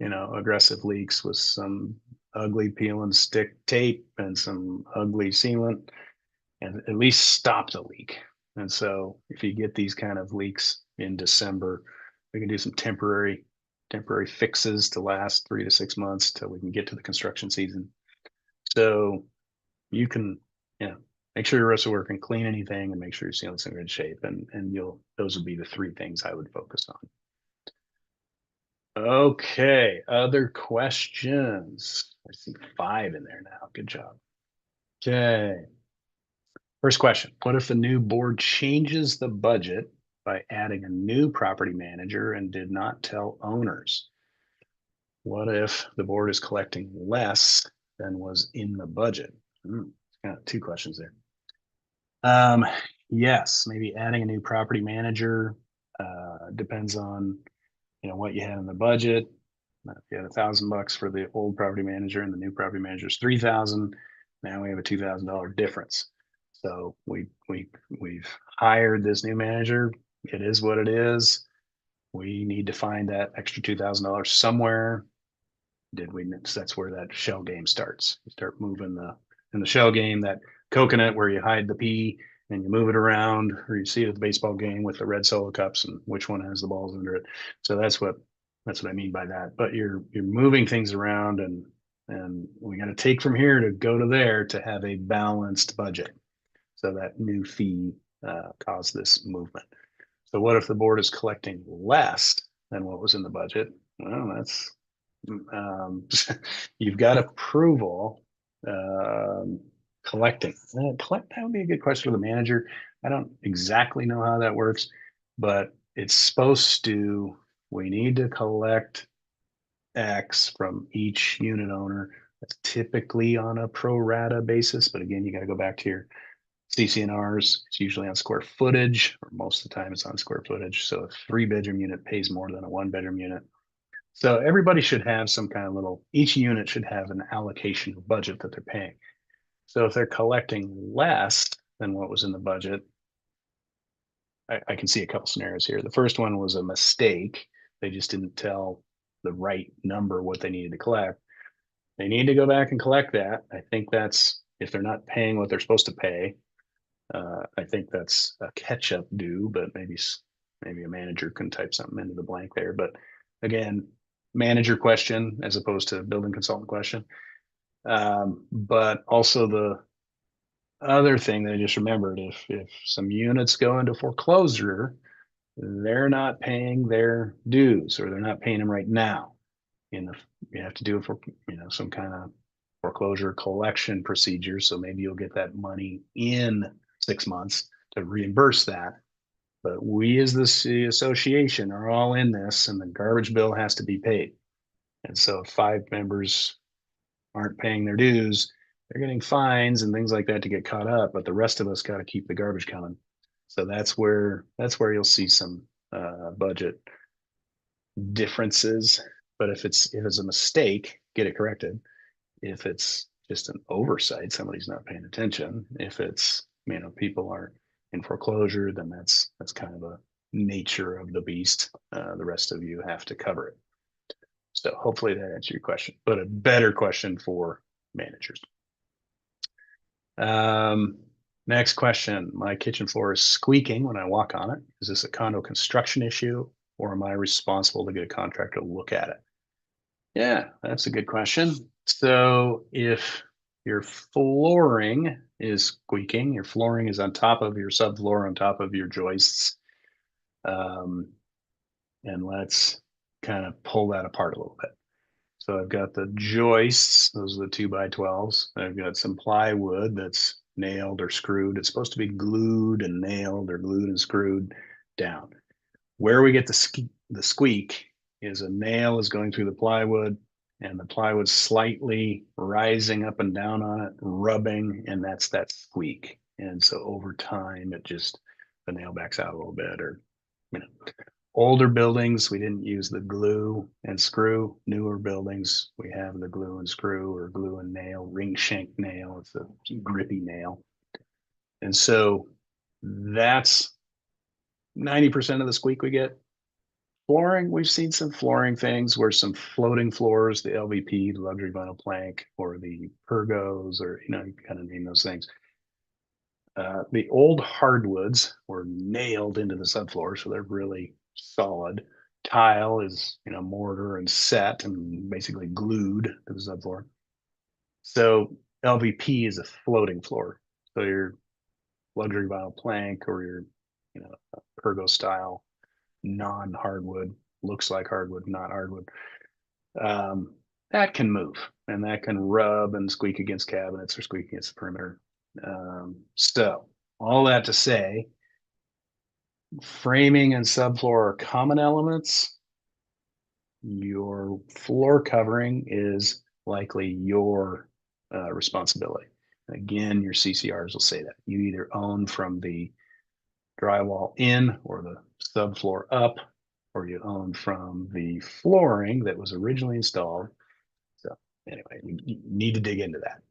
aggressive leaks with some ugly peel and stick tape and some ugly sealant, and at least stop the leak. And so if you get these kind of leaks in December, we can do some temporary fixes to last 3 to 6 months till we can get to the construction season. So you can, make sure your roofs are working, clean anything, and make sure your ceiling's in good shape. And those would be the three things I would focus on. Okay, other questions? I see 5 in there now. Good job. Okay. First question, what if the new board changes the budget by adding a new property manager and did not tell owners? What if the board is collecting less than was in the budget? Kind of 2 questions there. Yes, maybe adding a new property manager depends on what you had in the budget. If you had $1,000 for the old property manager and the new property manager is 3,000, now we have a $2,000 difference. So we've hired this new manager. It is what it is. We need to find that extra $2,000 somewhere. Did we? So that's where that shell game starts. You start moving in the shell game, that coconut where you hide the pea and you move it around, or you see it at the baseball game with the red solo cups and which one has the balls under it. So that's what I mean by that. But you're moving things around, and we got to take from here to go to there to have a balanced budget. So that new fee caused this movement. So what if the board is collecting less than what was in the budget? Well, that's you've got approval collecting. That would be a good question for the manager. I don't exactly know how that works, but it's supposed to. We need to collect X from each unit owner. That's typically on a pro rata basis, but again, you got to go back to your CCNRs. It's usually on square footage, or most of the time it's on square footage. So a 3-bedroom unit pays more than a 1-bedroom unit. So everybody should have some kind of each unit should have an allocation of budget that they're paying. So if they're collecting less than what was in the budget, I can see a couple scenarios here. The first one was a mistake. They just didn't tell the right number what they needed to collect. They need to go back and collect that. I think that's, if they're not paying what they're supposed to pay, I think that's a catch-up due, but maybe a manager can type something into the blank there. But again, manager question as opposed to building consultant question. But also the other thing that I just remembered, if some units go into foreclosure, they're not paying their dues, or they're not paying them right now. You have to do it for some kind of foreclosure collection procedure. So maybe you'll get that money in 6 months to reimburse that. But we as the association are all in this, and the garbage bill has to be paid. And so if 5 members aren't paying their dues, they're getting fines and things like that to get caught up. But the rest of us got to keep the garbage coming. So that's where you'll see some budget differences. But if it's a mistake, get it corrected. If it's just an oversight, somebody's not paying attention. If it's people are in foreclosure, then that's kind of a nature of the beast. The rest of you have to cover it. So hopefully that answers your question, but a better question for managers. Next question. My kitchen floor is squeaking when I walk on it. Is this a condo construction issue, or am I responsible to get a contractor to look at it? Yeah, that's a good question. So if your flooring is squeaking, your flooring is on top of your subfloor, on top of your joists. And let's kind of pull that apart a little bit. So I've got the joists, those are the 2x12s. I've got some plywood that's nailed or screwed. It's supposed to be glued and nailed, or glued and screwed down. Where we get the squeak is a nail is going through the plywood, and the plywood slightly rising up and down on it, rubbing, and that's that squeak. And so over time, the nail backs out a little bit, or, you know, older buildings, we didn't use the glue and screw. Newer buildings, we have the glue and screw, or glue and nail, ring shank nail. It's a grippy nail. And so that's 90% of the squeak we get. Flooring, we've seen some flooring things where some floating floors, the LVP, the luxury vinyl plank, or the Pergos, or, you kind of name those things. The old hardwoods were nailed into the subfloor, so they're really solid. Tile is, mortar and set and basically glued to the subfloor. So LVP is a floating floor. So your luxury vinyl plank, or your, Pergo style non-hardwood, looks like hardwood, not hardwood. That can move, and that can rub and squeak against cabinets or squeak against the perimeter. So all that to say, framing and subfloor are common elements. Your floor covering is likely your responsibility. Again, your CCRs will say that. You either own from the drywall in or the subfloor up, or you own from the flooring that was originally installed. So anyway, you need to dig into that.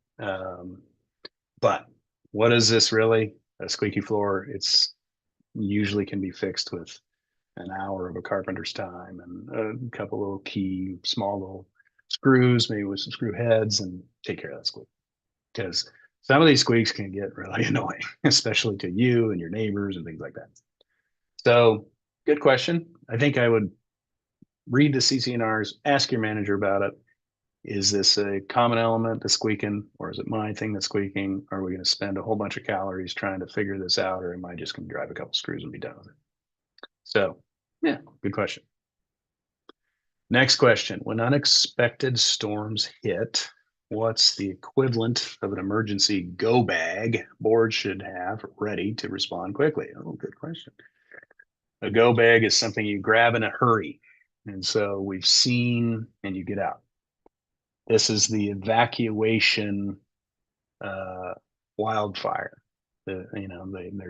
But what is this really? A squeaky floor, it's usually can be fixed with an hour of a carpenter's time and a couple little small little screws, maybe with some screw heads, and take care of that squeak. Because some of these squeaks can get really annoying, especially to you and your neighbors and things like that. So, good question. I think I would read the CCNRs, ask your manager about it. Is this a common element that's squeaking, or is it my thing that's squeaking? Are we going to spend a whole bunch of calories trying to figure this out, or am I just going to drive a couple screws and be done with it? So, yeah, good question. Next question. When unexpected storms hit, what's the equivalent of an emergency go bag board should have ready to respond quickly? Oh, good question. A go bag is something you grab in a hurry. And so we've seen, and you get out. This is the evacuation wildfire. They're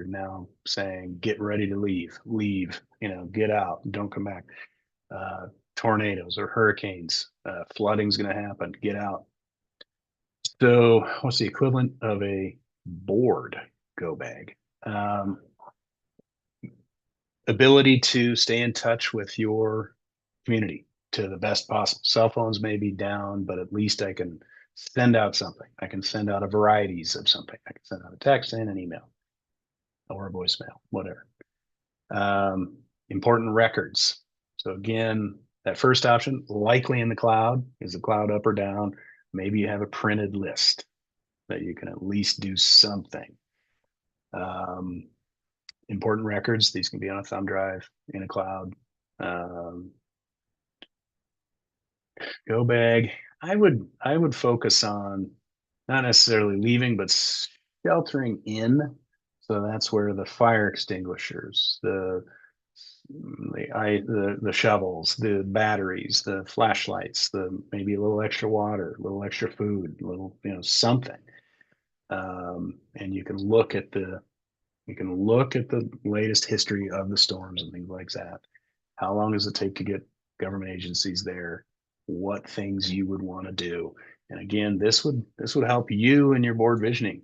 now saying, get ready to leave, get out, don't come back. Tornadoes or hurricanes, flooding's going to happen, get out. So what's the equivalent of a board go bag? Ability to stay in touch with your community to the best possible. Cell phones may be down, but at least I can send out something. I can send out a varieties of something. I can send out a text and an email or a voicemail, whatever. Important records. So again, that first option, likely in the cloud. Is the cloud up or down? Maybe you have a printed list that you can at least do something. Important records, these can be on a thumb drive, in a cloud. Go bag. I would focus on not necessarily leaving, but sheltering in. So that's where the fire extinguishers, the shovels, the batteries, the flashlights, maybe a little extra water, a little extra food, a little, something. And you can look at the latest history of the storms and things like that. How long does it take to get government agencies there? What things you would want to do? And again, this would help you in your board visioning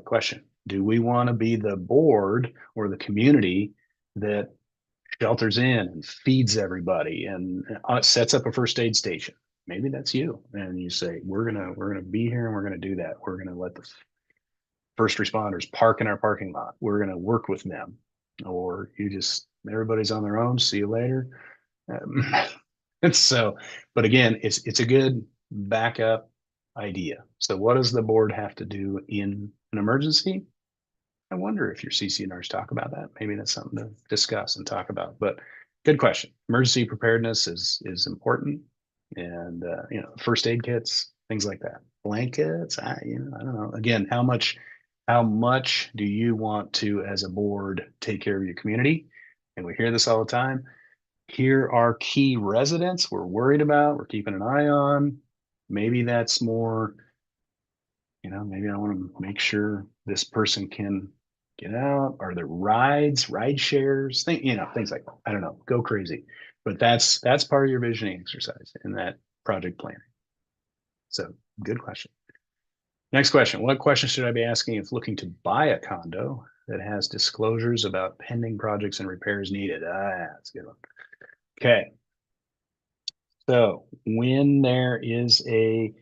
question. Do we want to be the board or the community that shelters in and feeds everybody and sets up a first aid station? Maybe that's you, and you say we're gonna be here and we're gonna do that. We're gonna let the first responders park in our parking lot. We're gonna work with them, or everybody's on their own. See you later. And so, but again, it's a good backup idea. So what does the board have to do in an emergency? I wonder if your CCNRs talk about that. Maybe that's something to discuss and talk about. But good question. Emergency preparedness is important, and first aid kits, things like that. Blankets. I don't know. Again, how much do you want to, as a board, take care of your community? And we hear this all the time. Here are key residents we're worried about, we're keeping an eye on. Maybe that's more, maybe I want to make sure this person can get out. Are there ride shares, things like that. I don't know, go crazy. But that's part of your visioning exercise in that project planning. So good question. Next question. What question should I be asking if looking to buy a condo that has disclosures about pending projects and repairs needed? That's a good one. Okay. So when there's hey,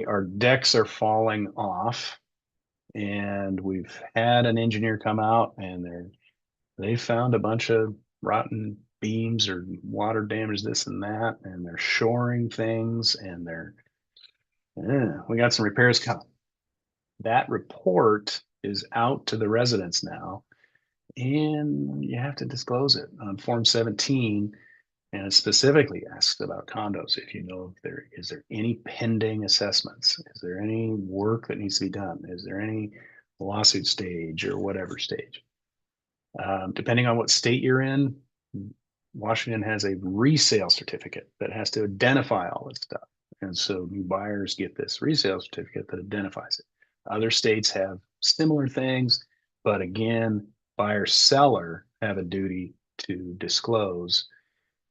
our decks are falling off and we've had an engineer come out and they found a bunch of rotten beams or water damage, this and that, and they're shoring things and we got some repairs coming. That report is out to the residents now, and you have to disclose it on Form 17. And it specifically asks about condos. If you know if there any pending assessments, is there any work that needs to be done? Is there any lawsuit stage or whatever stage? Depending on what state you're in, Washington has a resale certificate that has to identify all this stuff. And so new buyers get this resale certificate that identifies it. Other states have similar things, but again, buyer seller have a duty to disclose.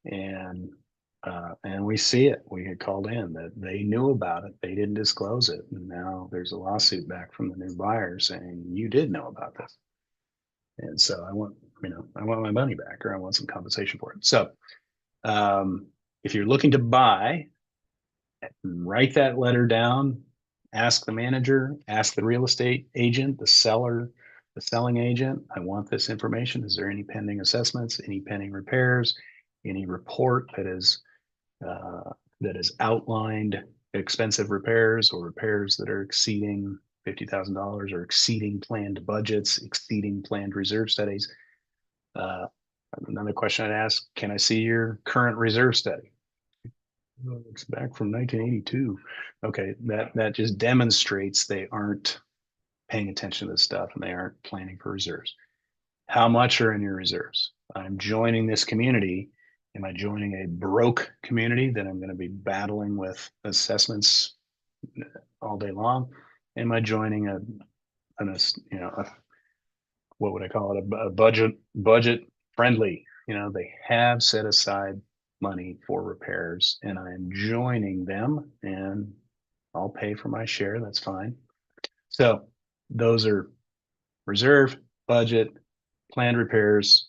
And we see it. We had called in that they knew about it. They didn't disclose it. And now there's a lawsuit back from the new buyer saying you did know about this. And so I want my money back, or I want some compensation for it. So if you're looking to buy, write that letter down, ask the manager, ask the real estate agent, the seller, the selling agent, I want this information. Is there any pending assessments, any pending repairs, any report that is outlined expensive repairs or repairs that are exceeding $50,000 or exceeding planned budgets, exceeding planned reserve studies. Another question I'd ask, can I see your current reserve study? It's back from 1982. Okay, that just demonstrates they aren't paying attention to this stuff and they aren't planning for reserves. How much are in your reserves? I'm joining this community. Am I joining a broke community that I'm going to be battling with assessments all day long? Am I joining what would I call it? A budget friendly? They have set aside money for repairs, and I'm joining them, and I'll pay for my share. That's fine. So those are reserve, budget, planned repairs,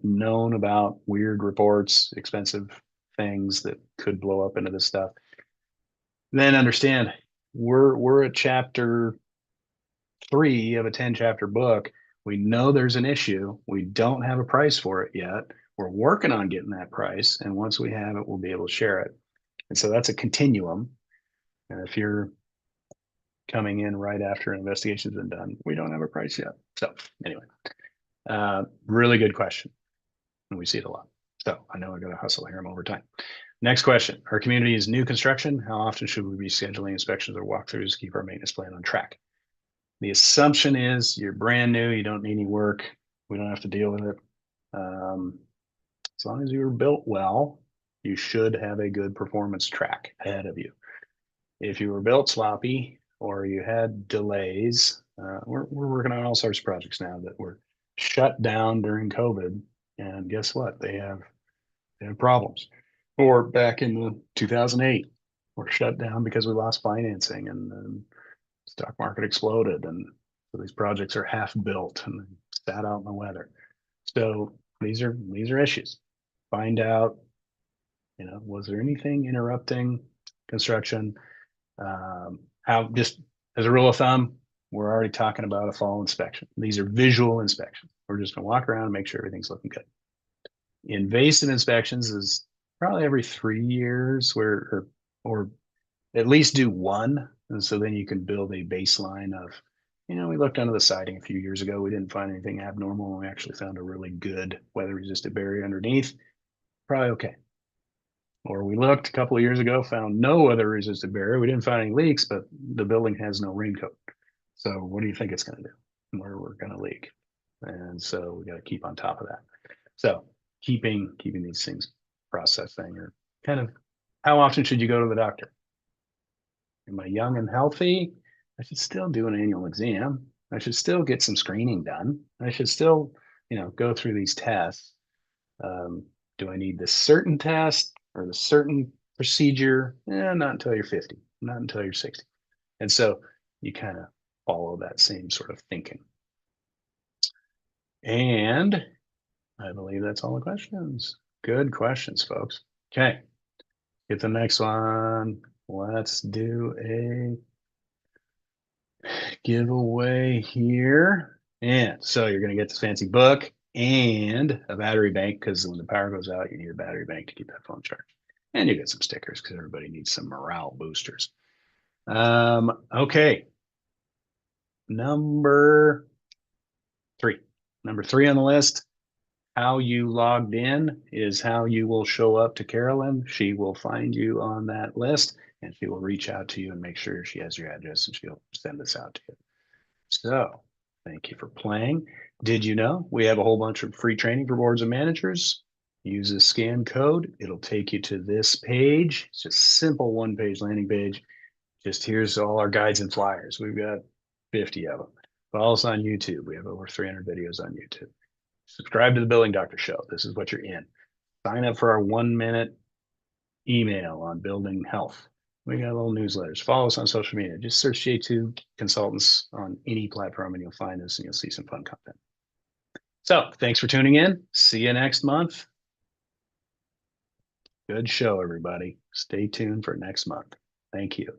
known about weird reports, expensive things that could blow up into this stuff. Then understand we're at chapter 3 of a 10 chapter book. We know there's an issue. We don't have a price for it yet. We're working on getting that price. And once we have it, we'll be able to share it. And so that's a continuum. And if you're coming in right after an investigation's been done, we don't have a price yet. So anyway, really good question. And we see it a lot. So I know I got to hustle here. I'm over time. Next question. Our community is new construction. How often should we be scheduling inspections or walkthroughs to keep our maintenance plan on track? The assumption is you're brand new. You don't need any work. We don't have to deal with it. As long as you were built well, you should have a good performance track ahead of you. If you were built sloppy or you had delays, we're working on all sorts of projects now that were shut down during COVID. And guess what? They have problems. Or back in 2008, we're shut down because we lost financing and the stock market exploded. And so these projects are half built and sat out in the weather. So these are issues. Find out, was there anything interrupting construction? How, just as a rule of thumb, we're already talking about a fall inspection. These are visual inspections. We're just going to walk around and make sure everything's looking good. Invasive inspections is probably every 3 years or at least do one. And so then you can build a baseline of, we looked under the siding a few years ago. We didn't find anything abnormal. And we actually found a really good weather resistant barrier underneath. Probably okay. Or we looked a couple of years ago, found no weather resistant barrier. We didn't find any leaks, but the building has no raincoat. So what do you think it's going to do? Where we're going to leak. And so we got to keep on top of that. So keeping these things processing, or kind of how often should you go to the doctor? Am I young and healthy? I should still do an annual exam. I should still get some screening done. I should still, go through these tests. Um, do I need this certain test or the certain procedure? Not until you're 50, not until you're 60. And so you kind of follow that same sort of thinking. And I believe that's all the questions. Good questions, folks. Okay, get the next one. Let's do a giveaway here. And so you're going to get this fancy book and a battery bank, because when the power goes out, you need a battery bank to keep that phone charged. And you get some stickers because everybody needs some morale boosters. Okay. Number three. Number three on the list. How you logged in is how you will show up to Carolyn. She will find you on that list and she will reach out to you and make sure she has your address and she'll send this out to you. So thank you for playing. Did you know we have a whole bunch of free training for boards and managers? Use a scan code. It'll take you to this page. It's just simple one-page landing page. Just here's all our guides and flyers. We've got 50 of them. Follow us on YouTube. We have over 300 videos on YouTube. Subscribe to the Building Doctor Show. This is what you're in. Sign up for our 1-minute email on building health. We got little newsletters. Follow us on social media. Just search J2 Consultants on any platform and you'll find us and you'll see some fun content. So thanks for tuning in. See you next month. Good show, everybody. Stay tuned for next month. Thank you.